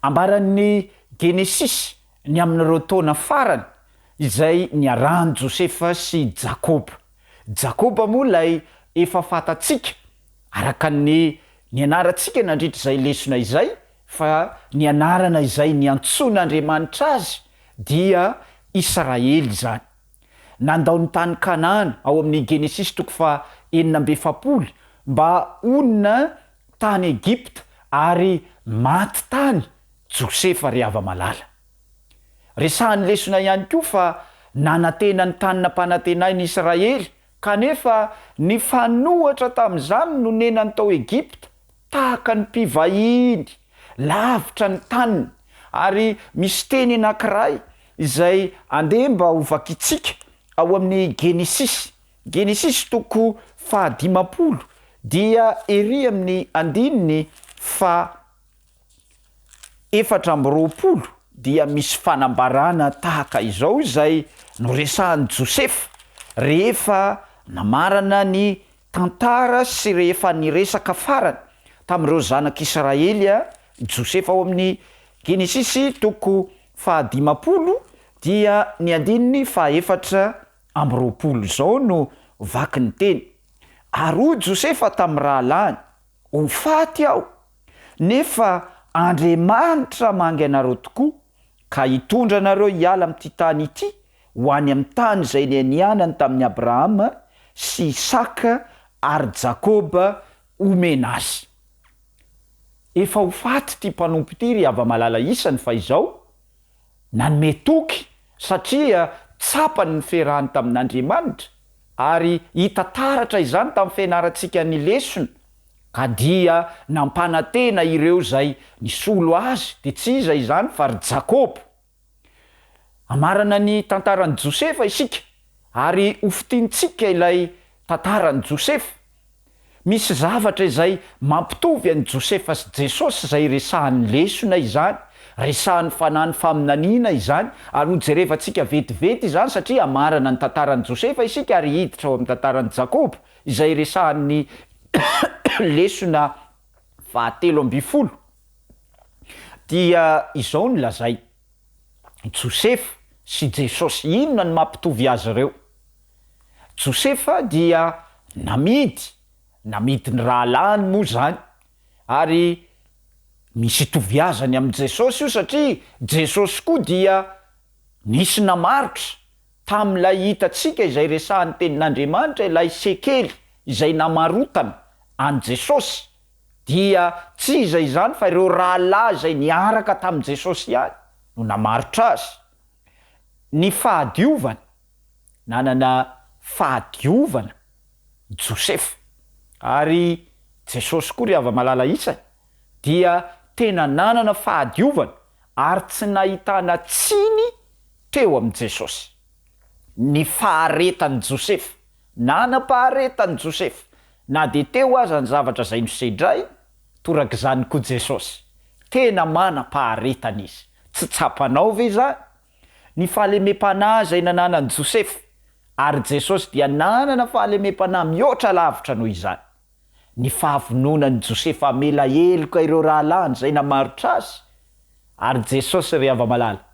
[SPEAKER 9] Ambaran'ny Genesisy ny amin'ireo taona farany izay niarahan'i Josefa sy Jakoba. Jakoba moa lay efa fantatsika araka ny anarantsika nandritra izay lesona izay fa ny anarana izay niantsoan'Andriamanitra azy dia Israely zany. Nandao ny tany Kanaana ao amin'ny Genesisy 9:7 mba onona tany Egipta ary maty tany Josefa ry ava-malala. Resahan'ny lesona ihany koa fa nanantena ny tany nampanantenainy Israely kanefa ny fanohatra tamin'izany no nenany tao Egipta tahaka ny mpivahiny lavitra ny taniny ary misy teny anankiray izay andeha mba ho vakitsika ao amin'ny Genesisy 15 dia ery amin'ny andininy 420 dia misy fanambarana tahaka izao izay noresahan'i Josefa rehefa namarana ny tantara sy rehefa niresaka farany tamin'ireo zanak'Israely Josefa ao amin'ny Genesisy 15 dia ny andininy 420 zao no vaky ny teny. Ary Josefa tamin'ny rahalany ho faty aho nefa Andriamanitra mangy anareo tokoa ka hitondra anareo hiala amin'ity tany ity ho any amin'ny tany izay nianany tamin'ny Abrahama sy Isaka ary Jakoba omena azy. Efa ho faty ty mpanompo ity ry ava-malala isany fa izao nanome toky satria tsapany ny fiarahany tamin'Andriamanitra ary hita taratra izany tamin'ny fianarantsika ny lesona ka dia nampanantena ireo zay nisolo azy dia tsy iza izany fa ry Jakoba. Amarana ny tantaran'i Josefa isika ary hofitintsika ilay tantaran'i Josefa. Misy zavatra izay mampitovy an'i Josefa sy Jesosy izay resahan'ny lesona izany, resahan'ny fanahy faminaniana izany ary hojerevantsika vetivety izany satria amarana ny tantaran'i Josefa isika ary hiditra ao amin'ny tantaran'i Jakoba izay resahan'ny lesona 17. dia izao ny lazay Josefa sy Jesosy inona ny mampitovy azy ireo. Josefa dia namidy ny rahalany moa zany ary misy itoviazany amin'i Jesosy io satria Jesosy koa dia nisy namaritra tamin'ilay hitantsika izay resahan'ny tenin'Andriamanitra ilay sekely izay namarotana an' Jesosy dia tsy izay zany fa ireo rahalahy izay niaraka tamin'i Jesosy ihany no namaritra azy. Ny fahadiovana nanana fahadiovana Josefa ary Jesosy koa ry hava-malala isany dia tena nanana fahadiovana ary tsy nahitana tsiny teo amin'i Jesosy. Ny faharetany Josefa, nanam-paharetany Josefa, na de teo aza ny zavatra izay nosedray, torak'izany koa Jesosy. Tena manam-paharetana izy. Tsy tsapanao ve zany? Ny fahalemem-panahy izay nananan'i Josefa, ary Jesosy dia nanana fahalemem-panahy mihoatra lavitra noho izany. Ny fahavononan'i Josefa amela heloka ireo rahalany izay namaritra azy, ary Jesosy ry hava-malala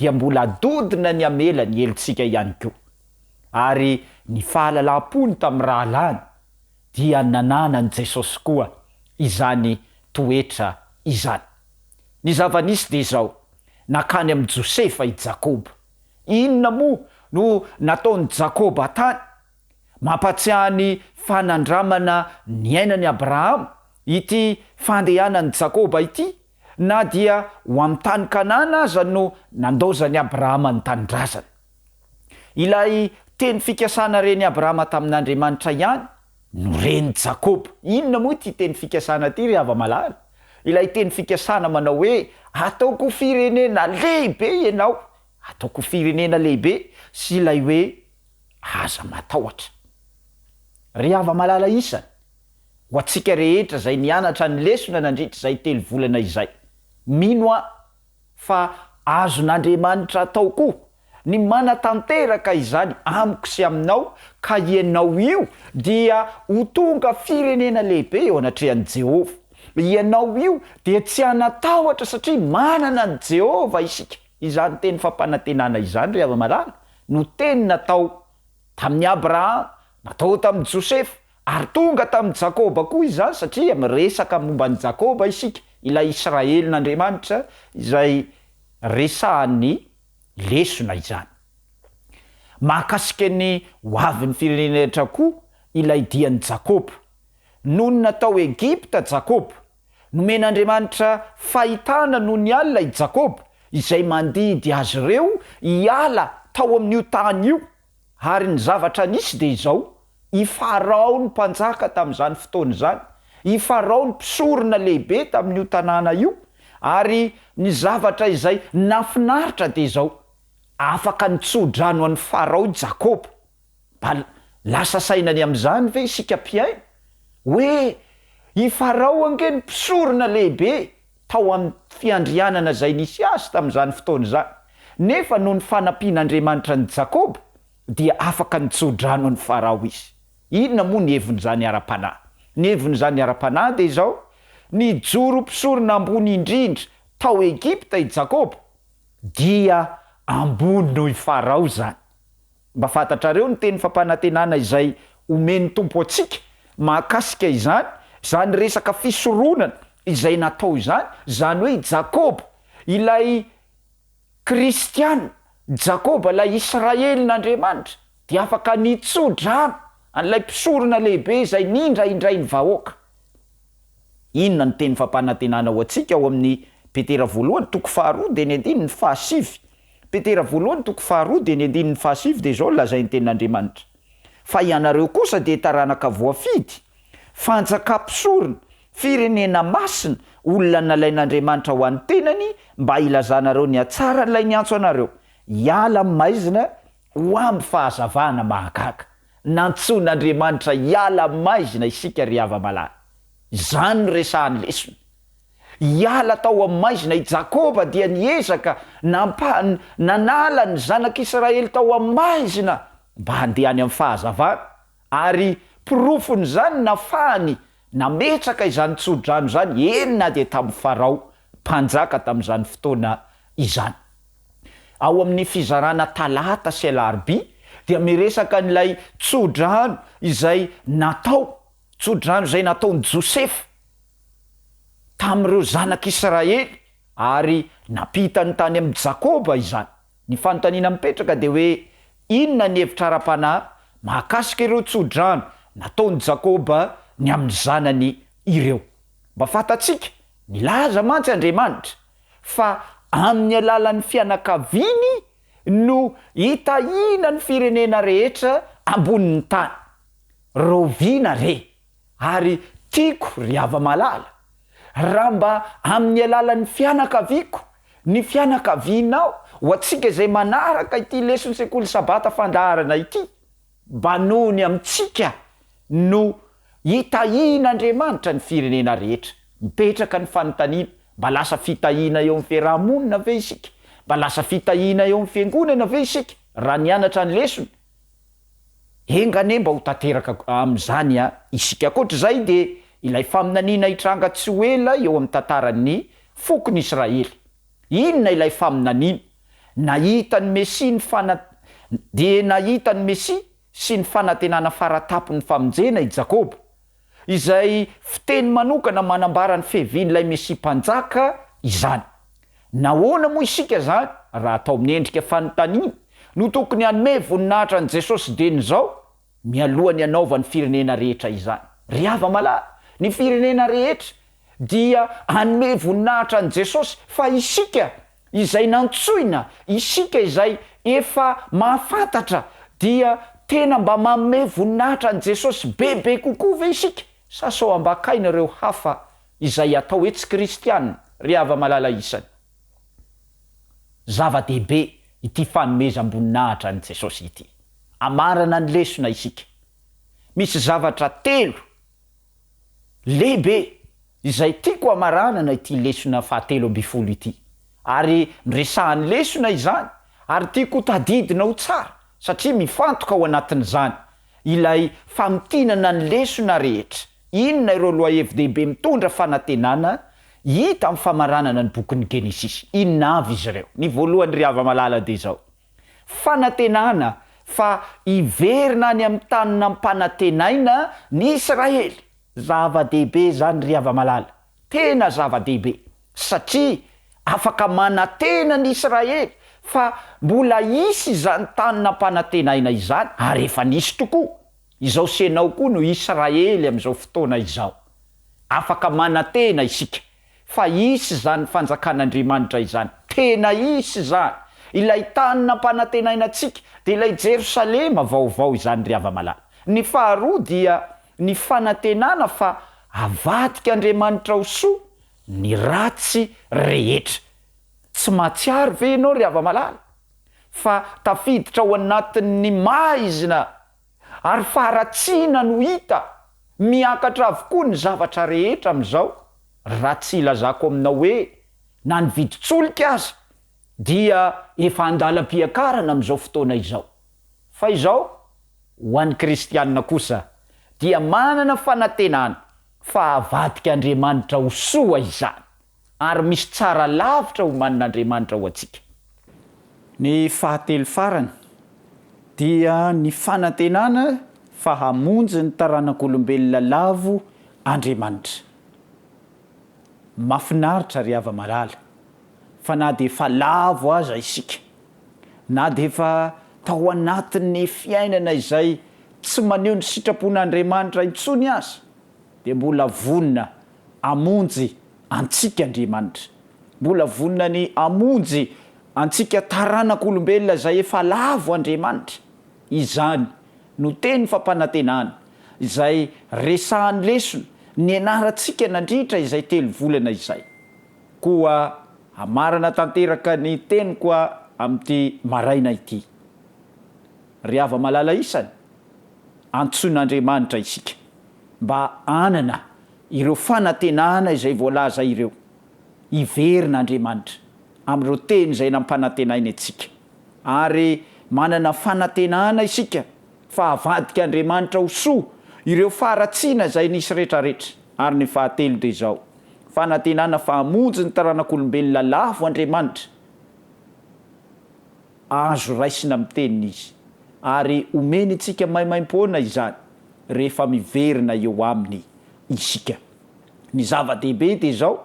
[SPEAKER 9] dia mbola dodina ny amela ny helontsika ihany koa. Ary ny fahalalam-pony tamin'ny rahalany dia nananan'i Jesosy koa izany toetra izany. Ny zava-nisy dia izao, nakany amin'i Josefa i Jakoba. Inona moa no nataon'i Jakoba tany? Mampatsiahy ny fanandramana ny ainan'i Abrahama ity fandehanan'i Jakoba ity, na dia ho amin'ny tany Kanana aza no nandozan'i Abrahama ny tanindrazana. Ilay teny fikasana reny Abrahama tamin'Andriamanitra ihany no reny Jakoba. Inona moa ty teny fikasana ty ry hava-malala? Ilay teny fikasana manao hoe ataoko firenena lehibe ianao, ataoko firenena lehibe sy ilay hoe aza matahotra. Ry hava-malala isany, ho antsika rehetra izay nianatra ny lesona nandritra izay 3 volana izay, mino aho fa azon'Andriamanitra atao koa ny manatanteraka izany amiko sy aminao ka ianao io dia ho tonga firenena lehibe eo anatrehan'i Jehova. Ianao io dia tsy hanatahotra satria manana ny Jehova isika. Izany teny fampanantenana izany ry hava-malala no teny natao tamin'ny Abrahama, natao tamin'i Josefa, ary tonga tamin'i Jakoba koa izany satria miresaka momban'i Jakoba isika, ilay Israelin'Andriamanitra izay resahan'ny lesona izany. Mahakasika ny hoavin'ny firenena rehetra koa ilay dian'i Jakoba. Noho ny natao Egipta Jakoba, nomen'Andriamanitra fahitana noho ny alina i Jakoba izay mandidy azy ireo hiala tao amin'io tany io. Ary ny zavatra nisy dia izao, i Farao ny mpanjaka tamin'izany fotoana izany, i Farao ny mpisorona lehibe tamin'io tanàna io, ary ny zavatra izay nafinaritra dia izao, afaka nitsodrano an'ny Farao i Jakoba. Lasa sainany amin'izany ve isika mpiaina? Hoe i Farao ange ny mpisorona lehibe tao amin'ny fiandrianana izay nisy azy tamin'izany fotoana izany. Nefa noho ny fanampian'Andriamanitra ny Jakoba dia afaka nitsodrano an'ny Farao izy. Inona moa ny hevon'izany ara-panahy? Ny hevon'izany ara-panahy dia izao, ny joro mpisorona ambony indrindra tao Egipta i Jakoba dia ambony noho i Farao zany. Mba fantatrareo ny teny fampanantenana izay omeny tompo antsika mahakasika izany, zany resaka fisoronana izay natao izany hoe Jakoba, ilay kristiana, Jakoba ilay Israelin'Andriamanitra dia afaka nitsodrano an'ilay mpisorona lehibe izay nindraindray ny vahoaka. Inona ny teny fampanantenana ho antsika ao amin'ny Petera 2:2-5. Petera 2:2-5 dia izao lazain'ny tenin'Andriamanitra. Fa ianareo kosa dia taranaka voafidy, fanjakam-pisorona, firenena masina, olona nalain'Andriamanitra ho an'ny tenany mba ilazanareo ny hatsaran'ilay niantso anareo, hiala amin'ny maizina ho amin'ny fahazavana mahagaga. Nantsoin'Andriamanitra hiala amin'ny maizina isika ry hava-malala. Izany no resahan'ny lesona. Hiala tao amin'ny maizina i Jakoba dia niezaka nanala ny zanak'Israely tao amin'ny maizina mba handehany amin'ny fahazavana, ary pirofon'izany nafahany nametraka izany tsodrano izany enina dia tamin'ny Farao mpanjaka tamin'izany fotoana izany. Ao amin'ny fizarana talata sy alarobia dia miresaka n'ilay tsodrano izay nataon'i Josepha tamin'ireo zanak'Israely ary napitany tany amin'ny Jakoba izany. Ny fanontaniana mipetraka dia hoe inona ny hevitra ara-panahy mahakasika ireo tsodrano nataon'i Jakoba ny amin'ny zanany ireo. Mba fantatsika nilaza mantsy Andriamanitra fa amin'ny alalan'ny fianakaviany no hitahina ny firenena rehetra ambonin'ny tany. Roviana re ary tiako ry hava-malala, raha mba amin'ny alalan'ny fianakaviako, ny fianakavianao ho antsika izay manaraka ity leson'ny sekoly sabata fandaharana ity, mba nohony amintsika no hitahian'Andriamanitra ny firenena rehetra. Mipetraka ny fanontaniana, mba lasa fitahiana eo amin'ny fiarahamonina ve isika? Mba lasa fitahiana eo amin'ny fiangonana ve isika? Raha nianatra ny lesona, engane mba ho tanteraka amin'izany isika. Ankoatr'izay dia ilay faminaniana hitranga tsy ho ela eo amin'ny tantaran'ny fokony Israely. Inona ilay faminaniana? Nahita ny Mesia sy ny fanantenana faratapon'ny famonjena i Jakoba, izay fiteny manokana manambara ny fehevian'ilay Mesia mpanjaka izany. Nahoana moa isika zany raha atao amin'ny endrika fanontaniana no tokony hanome voninahitra an' Jesosy denizao mialohany hanaovany firenena rehetra izany? Ry hava-malala, ny firenena rehetra dia hanome voninahitra an' Jesosy fa isika izay nantsoina, isika izay efa mahafantatra dia tena mba manome voninahitra an' Jesosy bebe kokoa ve isika? Sa sao ambakaina ireo hafa izay atao hoe tsy kristianina? Ry hava-malala isany, zava-dehibe ity fanomezam-boninahitra an' Jesosy ity. Amarana ny lesona isika. Misy zavatra 3 lehibe izay tiako amaranana ity lesona 7 ity, ary miresahan'ny lesona izany ary tiako tadidina ho tsara satria mifantoka ao anatin'izany ilay famitinana ny lesona rehetra. Inona ireo lohahevi-dehibe mitondra fanantenana hita amin'ny famaranana ny bokin'ny Genesis? Inona avy izy ireo? Ny voalohany ry hava-malala dia izao: fanantenana fa iverina any amin'ny tanina mpanantenaina ny Israely. Zava-dehibe zany ry hava-malala, tena zava-dehibe, satria afaka manantena ny Israely fa mbola isy izany tanina mpanantenaina izany ary efa nisy tokoa. Izao senao koa no Israely amin'izao fotoana izao. Afaka manantena isika fa isy zany fanjakan'Andriamanitra izany, tena isy zany. Ilay tanina mpanantenaina antsika dia ilay Jerosalema vaovao izany ry hava-malala. Ny faharoa dia ny fanantenana fa avadika Andriamanitra ho soa ny ratsy rehetra. Tsy matsiaro ve ianao ry hava-malala fa tafiditra ao anatin'ny maizina ary faharatsiana no hita miakatra avokoa ny zavatra rehetra amin'izao? Raha tsy ilazako aminao hoe na ny viditsolika aza dia efa andalam-piakarana amin'izao fotoana izao. Fa izao ho an'ny kristianina kosa dia manana fanantenana fa avadika Andriamanitra ho soa izany, ary misy tsara lavitra ho manin'Andriamanitra ho antsika. Ny 7 farany dia ny fanantenana fa hamonjy ny taranak'olombelona lavo Andriamanitra. Mafinaritra ry hava-malala fa na dia efa lavo aza isika, na dia efa tao anatin'ny fiainana izay tsy maneho ny sitrapon'Andriamanitra intsony aza, dia mbola vonina amonjy antsika Andriamanitra, mbola vonina ny amonjy antsika taranak'olombelona izay efa lavo Andriamanitra. Izany no teny fampanantenana izay resahan'ny lesona ny anarantsika nandritra izay 3 volana izay. Koa amarana tanteraka ny teny koa amin'ity maraina ity. Ry hava-malala isany, antsoin'Andriamanitra isika mba anana ireo fanantenana izay voalaza ireo. Iverin'Andriamanitra amin'ireo teny izay nampanantenainy antsika, ary manana fanantenana isika fa avadika Andriamanitra ho soa ireo faharatsiana izay nisy rehetrarehetra. Ary ny 8 dia izao: fanantenana fahamonjy ny taranak'olombelona lavo Andriamanitra azo raisina mitenina izy ary omeny itsika maimaim-poana izany rehefa miverina eo aminy isika. Ny zava-dehibe de zao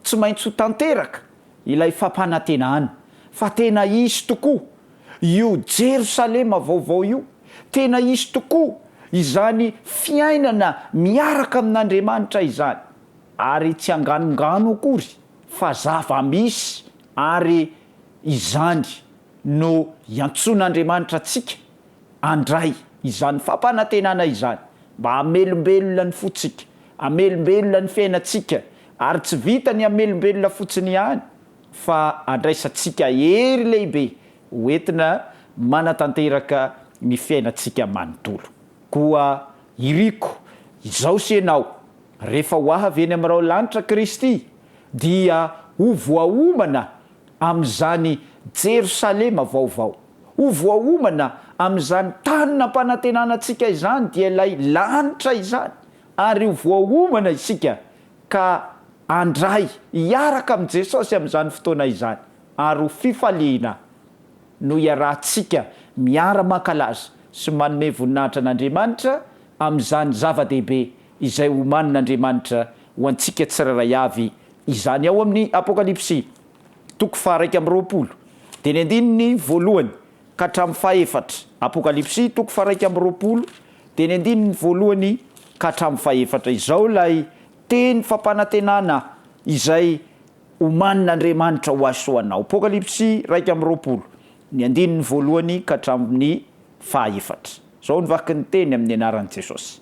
[SPEAKER 9] tsy maintsy ho tanteraka ilay fampanantenana fa tena isy tokoa io Jerosalema vaovao io, tena isy tokoa izany fiainana miaraka amin'Andriamanitra izany ary tsy anganongano akory fa zava-misy ary izany no iantson'Andriamanitra atsika andray izany fampanantenana izany mba hamelombelona ny fotsika, hamelombelona ny fiainantsika ary tsy vita ny hamelombelona fotsiny ihany fa andraisantsika hery lehibe hoentina manatanteraka ny fiainantsika manontolo. Koa iriko izao sy ianao rehefa ho avy eny amin'irao lanitra Kristy dia ho voaomana amin'izany Jerosalema vaovao, ho voaomana amin'izany tany nampanantenanantsika izany dia ilay lanitra izany ary ho voaomana isika ka andray hiaraka amin'i Jesosy amin'izany fotoana izany ary ho fifaliana no iarahantsika miara-mankalaza sy manome voninahitra an'Andriamanitra amin'izany zava-dehibe izay homanin'Andriamanitra ho antsika tsiraray avy izany. Ao amin'ny Apokalipsy toko faha 1:20 dia ny andininy voalohany ka hatramin'ny fahaefatra. Apokalipsy toko faha 1:20 dia ny andininy voalohany ka hatramin'ny fahaefatra. Izao lay teny fampanantenana izay homanin'Andriamanitra ho azy soanao. Apokalipsy 1:20 ny andininy voalohany ka hatramin'ny fahaefatra. Zao ny vaky ny teny amin'ny anaran'i Jesosy.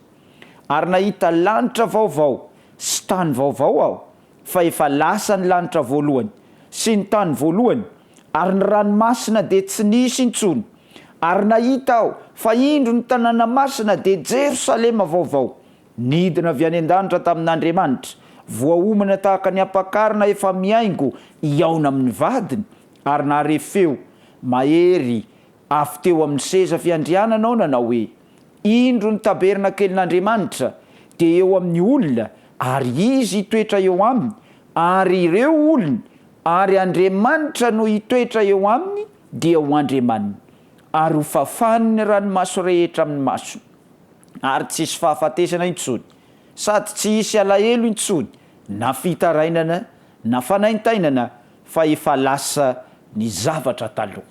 [SPEAKER 9] Ary nahita lanitra vaovao sy tany vaovao aho, fa efa lasa ny lanitra voalohany sy ny tany voalohany ary ny ranomasina dia tsy nisy intsony. Ary nahita aho fa indro ny tanàna masina dia Jerosalema vaovao nidina avy any an-danitra tamin'Andriamanitra, voaomana tahaka ny ampakarina efa miaingo iaona amin'ny vadiny. Ary naharefeo mahery avy teo amin'ny seza fiandrianana ao nanao hoe, indro ny tabernakelin'Andriamanitra dia eo amin'ny olona ary izy hitoetra eo aminy ary ireo olona ary Andriamanitra no hitoetra eo aminy dia ho Andriamanina ary ho fafany ny ranomaso rehetra amin'ny masony ary tsisy fahafatesana intsony sady tsy hisy alahelo intsony na fitarainana na fanaintainana fa efa lasa ny zavatra taloha.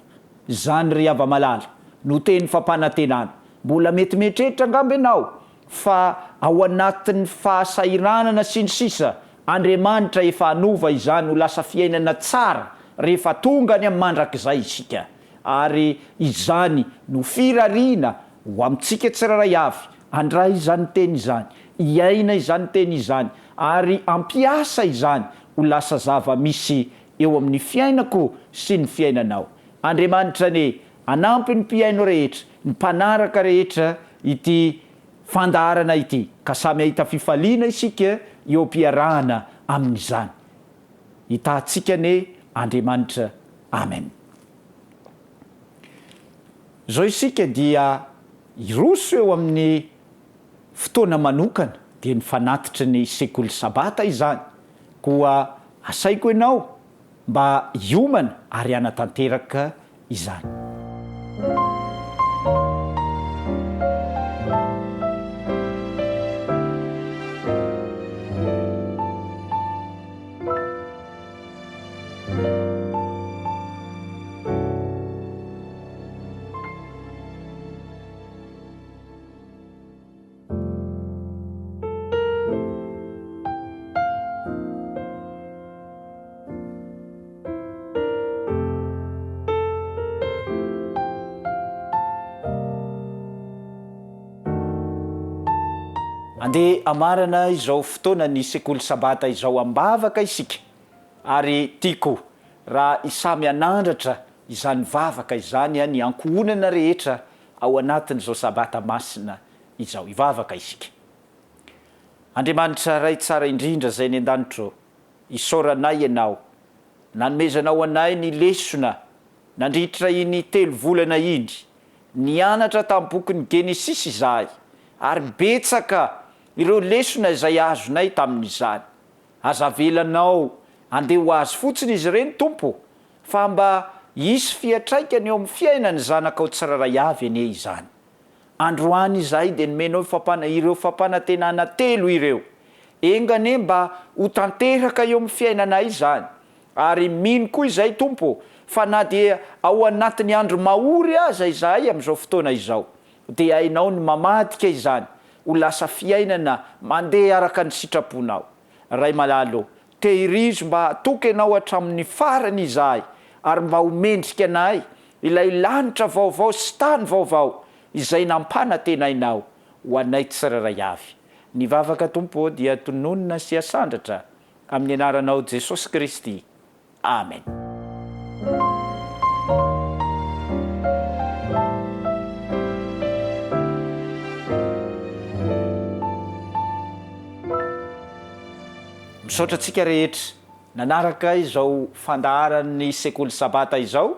[SPEAKER 9] Zany ry hava-malala no teny fampanantenana. Mbola mety mieritreritra angamba ianao fa ao anatin'ny fahasairanana sy ny sisa Andriamanitra efa hanova izany ho lasa fiainana tsara rehefa tonga ny amin'ny mandrakizay isika ary izany no firariana ho amintsika tsiraray avy andray izany teny izany, iaina izany teny izany ary ampiasa izany ho lasa zava-misy eo amin'ny fiainako sy ny fiainanao. Andriamanitra ne anampy ny mpiaino rehetra, ny mpanaraka rehetra ity fandaharana ity ka samy ahita fifaliana isika eo ampiarahana amin'izany. Hitantsika ne Andriamanitra. Amen. Zao isika dia iroso eo amin'ny fotoana manokana dia ny fanatitra ny sekoly sabata izany. Koa asaiko ianao mba hiomana ary anatanteraka izany. Andeha amarana izao fotoana ny sekoly sabata izao ambavaka isika ary tiako raha isamy anandratra izany vavaka izany ny ankohonana rehetra ao anatin'izao sabata masina izao ivavaka isika. Andriamanitra ray tsara indrindra zay ny an-danitro, isaoranay ianao, nanomezanao anay ny lesona nandritra iny 3 volana iny, nianatra tamin'ny bokin'ny Genesis izahay ary betsaka ireo lesona izay azonay tamin'izany azavelanao andeha ho azy fotsiny izy ireny tompo fa mba isy fiatraikany eo amin'ny fiainany zanakao tsiraray avy anie izany. Androany izay dia nomenao ireo fampanantenana telo ireo engane mba ho tanteraka eo amin'ny fiainanay izany ary mino koa izay tompo fa na dia ao anatin'ny andro mahory aza izahay amin'izao fotoana izao dia hainao ny mamadika izany ho lasa fiainana mandeha araka ny sitraponao. Ray malalo tehirizo mba atoky ianao hatramin'ny farany izahay ary mba homendrika anay ilay lanitra vaovao sy tany vaovao izay nampanatenainao ho anay tsiraray avy. Ny vavaka tompo dia tononona sy asandratra amin'ny anaranao Jesosy Kristy. Amen. Misaotra antsika rehetra nanaraka izao fandaharan'ny sekoly sabata izao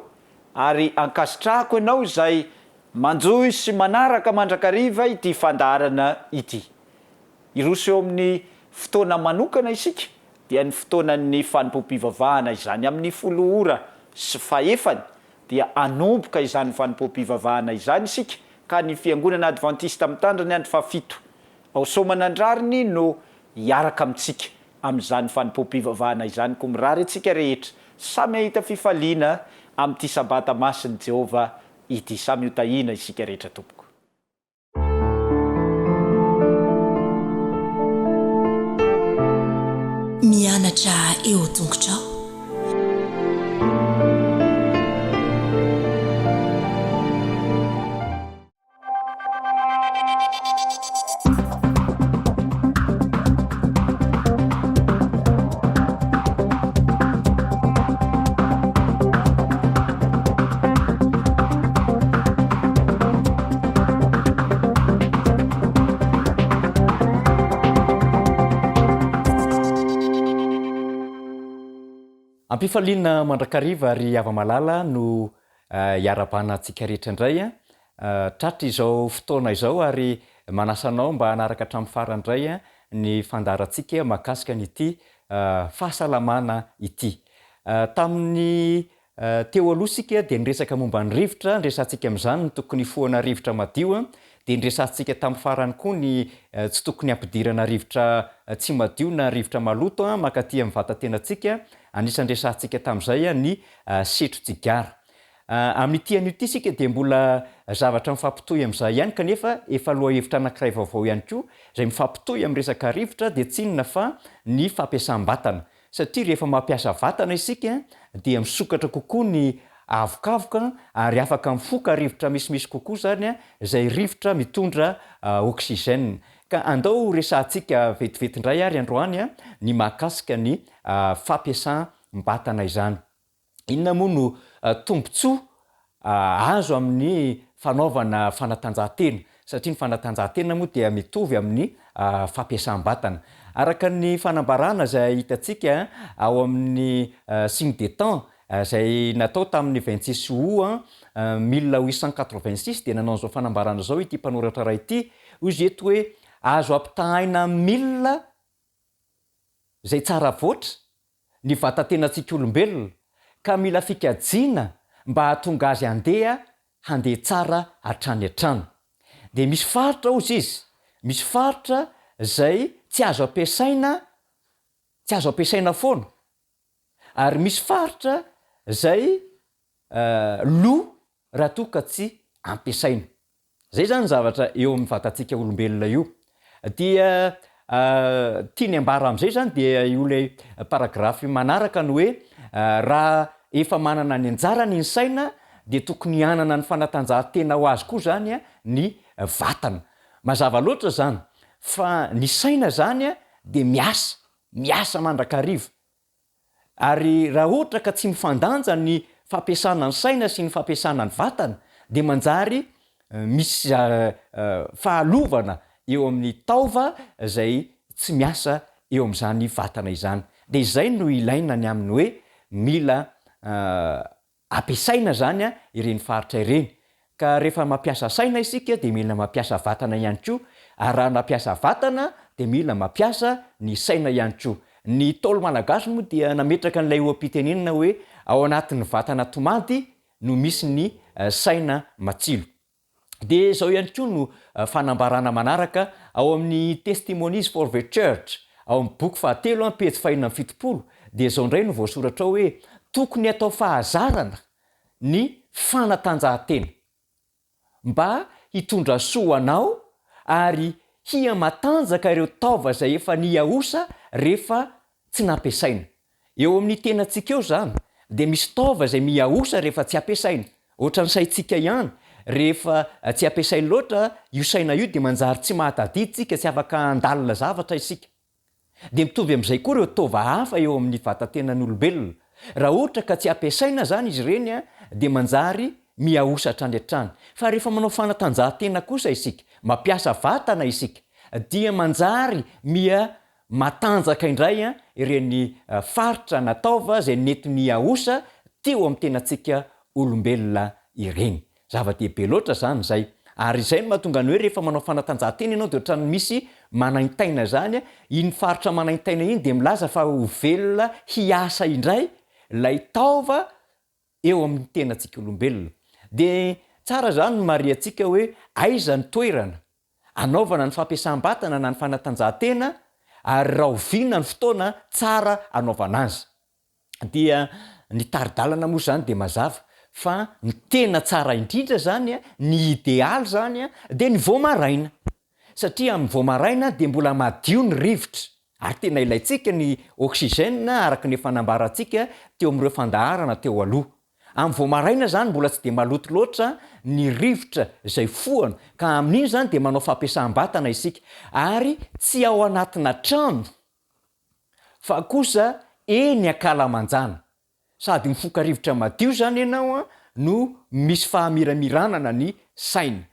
[SPEAKER 9] ary ankasitrahako ianao izay manjoy sy manaraka mandrakariva ity fandaharana ity. Iroso eo amin'ny fotoana manokana isika dia ny fotoanan'ny fanimpom-pivavahana izany amin'ny 10 ora sy fahefany dia anomboka izany fanimpom-pivavahana izany isika ka ny fiangonana Adventista mitandriny andro 7 ao Soamanandrariny no hiaraka amintsika amin'izany fanimpom-pivavahana izany koa mirary antsika rehetra samy ahita fifaliana amin'ity sabata masiny Jehova ity. Samy hotahina isika rehetra tompoko.
[SPEAKER 10] Mianatra eo tongotrao.
[SPEAKER 11] Ampifaliana mandrakariva ary ava-malala no hiarabana antsika rehetra indray tratra izao fotoana izao ary manasanao mba hanaraka hatramin'ny farandray ny fandaharantsika mahakasika an'ity fahasalamana ity. Tamin'ny teo aloha sika dia niresaka momba ny rivotra, nresantsika amin'izany ny tokony foana rivotra madio dia nresantsika tamin'ny farany koa ny tsy tokony ampidirana rivotra tsy madio na rivotra maloto makaty amin'ny vatantenantsika. Anisan'ny resantsika tamin'izay ny setro-tsigara. Amin'ity an'ity sika dia mbola zavatra mifampitohy amin'izay ihany kanefa efa loha hevitra anankiray vaovao ihany koa izay mifampitohy amin'ny resaka rivotra dia tsy inona fa ny fampiasam-batana. Satria rehefa mampiasa vatana isika dia misokatra kokoa ny avonkavoka ary afaka mifoka rivotra misimisy kokoa zany izay rivotra mitondra oxygène. Ka andao resantsika vetiveti-indray ary androany ny mahakasika ny fampiasam-batana izany. Inona moa no tombontsoa azo amin'ny fanaovana fanatanjahantena satria ny fanatanjahantena moa dia mitovy amin'ny fampiasam-batana. Araka ny fanambarana izay hitantsika ao amin'ny signe de temps izay natao tamin'ny 26 août 1886 dia nanao izao fanambarana izao ity mpanoratra iray ity. Izy eto hoe azo ampitahaina milina izay tsara voatra ny vatantenantsika olombelona ka mila fikajiana mba hahatonga azy handeha tsara hatrany hatrany. Dia misy faritra ozy izy, misy faritra izay tsy azo ampiasaina foana ary misy faritra izay lo raha toa ka tsy ampiasaina. Zay zany zavatra eo amin'ny vatantsika olombelona io. Dia tiany ambara amin'izay zany dia io lay paragrafy manaraka ny hoe raha efa manana ny anjarany ny saina dia tokony hanana ny fanatanjahantena ho azy koa zany ny vatana. Mazava loatra zany fa ny saina zany dia miasa mandrakariva. Ary raha ohatra ka tsy mifandanja ny fampiasana ny saina sy ny fampiasana ny vatana dia manjary misy fahalovana eo amin'ny taova izay tsy miasa eo amin'izany vatana izany. Dia izay no ilaina ny aminy hoe mila ampiasaina zany ireny faritra ireny. Ka rehefa mampiasa saina isika dia mila mampiasa vatana ihany koa. Ary raha mampiasa vatana dia mila mampiasa ny saina ihany koa. ny taolo malagasy moa dia nametraka n'ilay oam-pitenenina hoe ao anatin'ny vatana tomady no misy ny saina matsilo. De zao ihany koa no fanambarana manaraka ao amin'ny testimonies for the church ao amin'ny boky 7 pejy 470 de zao indray no voasoratra hoe tokony atao fahazarana ny fanatanjahantena mba hitondra soa anao ary hia matanjaka ireo taova zay efa niaosa rehefa tsy nampiasaina. Eo amin'ny tenantsika eo zany de misy taova zay miaosa rehefa tsy ampiasaina, ohatra ny saintsika ihany rehefa tsy ampiasaina loatra io saina io de manjary tsy mahatadiditsika, tsy afaka andalina zavatra isika. De mitovy amin'izay koa ireo taova hafa eo amin'ny vatantenan'olombelona, raha ohatra ka tsy ampiasaina zany izy ireny de manjary miaosatra any hatrany. Fa rehefa manao fanatanjahantena kosa isika, mampiasa vatana isika, dia manjary matanjaka indray ireny faritra na taova zay nety miaosa teo amin'ny tenantsika olombelona ireny. Zava-dehibe loatra zany zay. Ary izay no mahatonga ny hoe rehefa manao fanatanjahantena ianao de ohatrany misy manaintaina zany, iny faritra manaintaina iny de milaza fa ho velona hiasa indray lay taova eo amin'ny tenantsika olombelona. De tsara zany no mariantsika hoe aiza ny toerana anaovana ny fampiasam-batana na ny fanatanjahantena ary raha oviana ny fotoana tsara anaovana azy. Dia ny taridalana moa zany de mazava fa ny tena tsara indrindra zany ny idealy zany de ny voamaraina, satria amin'ny voamaraina de mbola madio ny rivotra ary tena ilaitsika ny oxygène araka ny fanambarantsika teo amin'ireo fandaharana teo aloha. Amin'ny voamaraina zany mbola tsy de maloto loatra ny rivotra zay foana, ka amin'iny zany de manao fampiasam-batana isika ary tsy ao anatina trano fa kosa eny ankalamanjana, sady mifoka rivotra madio zany ianao no misy fahamiramiranana ny saina.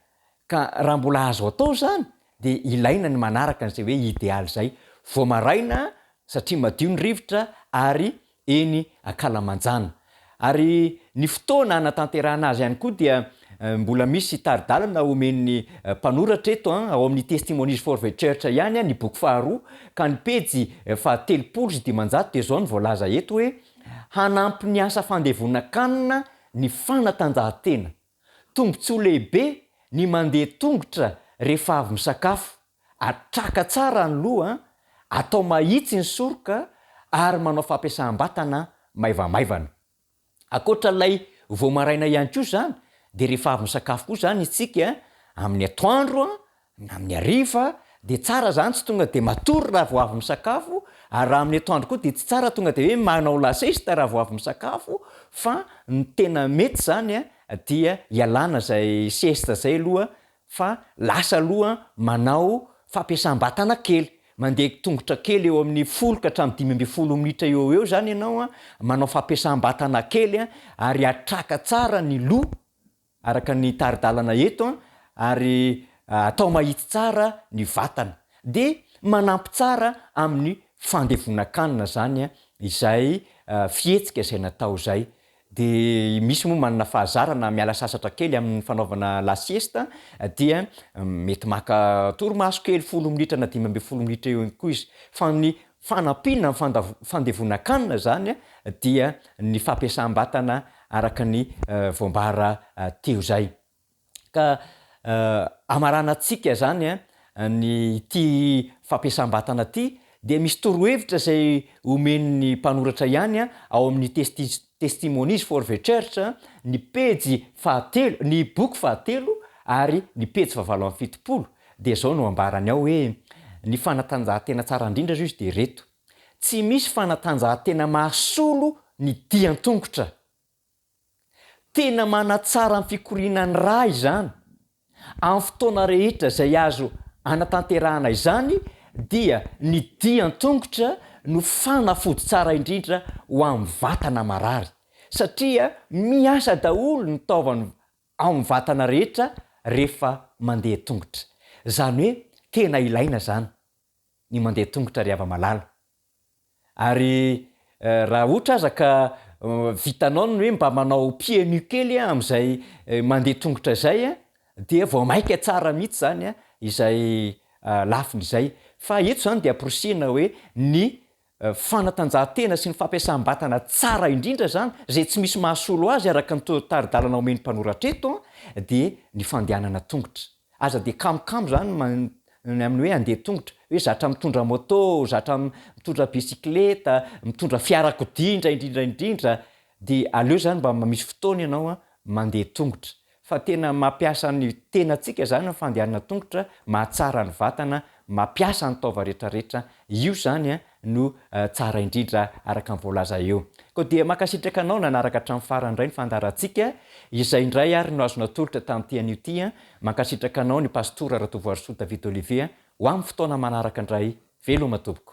[SPEAKER 11] Ka raha mbola azo atao zany de ilaina ny manaraka an'izay hoe idealy zay, voamaraina satria madio ny rivotra ary eny ankalamanjana. Ary ny fotoana anatanterahana azy ihany koa dia mbola misy taridalana omen'ny mpanoratra eto ao amin'ny testimonies for the church ihany ny boky 2 ka ny pejy 310 de zao ny voalaza eto hoe hanampy ny asa fandevonan-kanina ny fanatanjahantena, tombontsoa lehibe ny mandeha tongotra rehefa avy misakafo, atraka tsara ny loha, atao mahitsy ny soroka ary manao fampiasam-batana maivamaivana. Akoatran'ilay voamaraina ihany koa zany de rehefa avy misakafo koa zany isika amin'ny atoandro na amin'ny hariva de tsara zany tsy tonga de matory raha vao avy misakafo, ary raha amin'ny atoandro koa de tsy tsara tonga de hoe manao lasesta raha vao avy misakafo, fa ny tena mety zany dia ialana zay siesta zay aloha fa lasa aloha manao fampiasam-batana kely, mandeha tongotra kely eo amin'ny 10 ka hatramin'ny 12 minitra eo zany ianao manao fampiasam-batana kely ary atraka tsara ny loha araka ny taridalana eto ary atao mahitsy tsara ny vatana de manampy tsara amin'ny fandevonan-kanina zany izay fihetsika izay natao zay. De misy moa manana fahazarana miala sasatra kely amin'ny fanaovana la siesta dia mety maka torimaso kely 10 minitra na 15 minitra eo koa izy, fa ny fanampina fandevonan-kanina zany dia ny fampiasam-batana araka ny voambara teo zay. Ka amaranantsika zany ny ty fampiasam-batana ty de misy torohevitra zay omen'ny mpanoratra ihany ao amin'ny testimonies for the church ny pejy 7 ny boky 7 ary ny pejy 770 de zao no ambarany ao hoe ny fanatanjahantena tsara indrindra izy de reto: tsy misy fanatanjahantena mahasolo ny dian-tongotra, tena manatsara ny fikorinan'ny ra izany amin'ny fotoana rehetra zay azo anatanterahana izany, dia ny dian-tongotra no fanafody tsara indrindra ho amin'ny vatana marary, satria miasa daholo ny taovany ao amin'ny vatana rehetra rehefa mandeha tongotra. Zany hoe tena ilaina zany ny mandeha tongotra ry hava-malala. Ary raha ohatra aza ka vitanao ny hoe mba manao pieds nus kely amin'izay mandeha tongotra zay dia vao maika tsara mihitsy zany izay lafiny izay. Fa eto zany de aprosina hoe ny fanatanjahantena sy ny fampiasam-batana tsara indrindra zany zay tsy misy mahasolo azy araka nytaridalana omeny mpanoratra eto dia ny fandehanana tongotra aza dia kamokamo zany amin'ny hoe andeha tongotra hoe zatra mitondra moto zatra mitondra bisikleta mitondra fiarakodindra indrindraindrindra dia aleo zany mba misy fotoana ianao mandeha tongotra fa tena mampiasa ny tenantsika zany ny fandehanana tongotra mahatsara ny vatana mampiasa ny taova rehetrarehetra io zany no tsara indrindra araka nyvoalaza eo koa dia makasitraka anao nanaraka hatramin'ny farany indray ny fandarantsika izay indray ary no azona tolotra tamin'ity an'io ty mankasitraka anao ny pastora Ratovoarisoa David Olivier ho amin'ny fotoana manaraka indray velo matomboko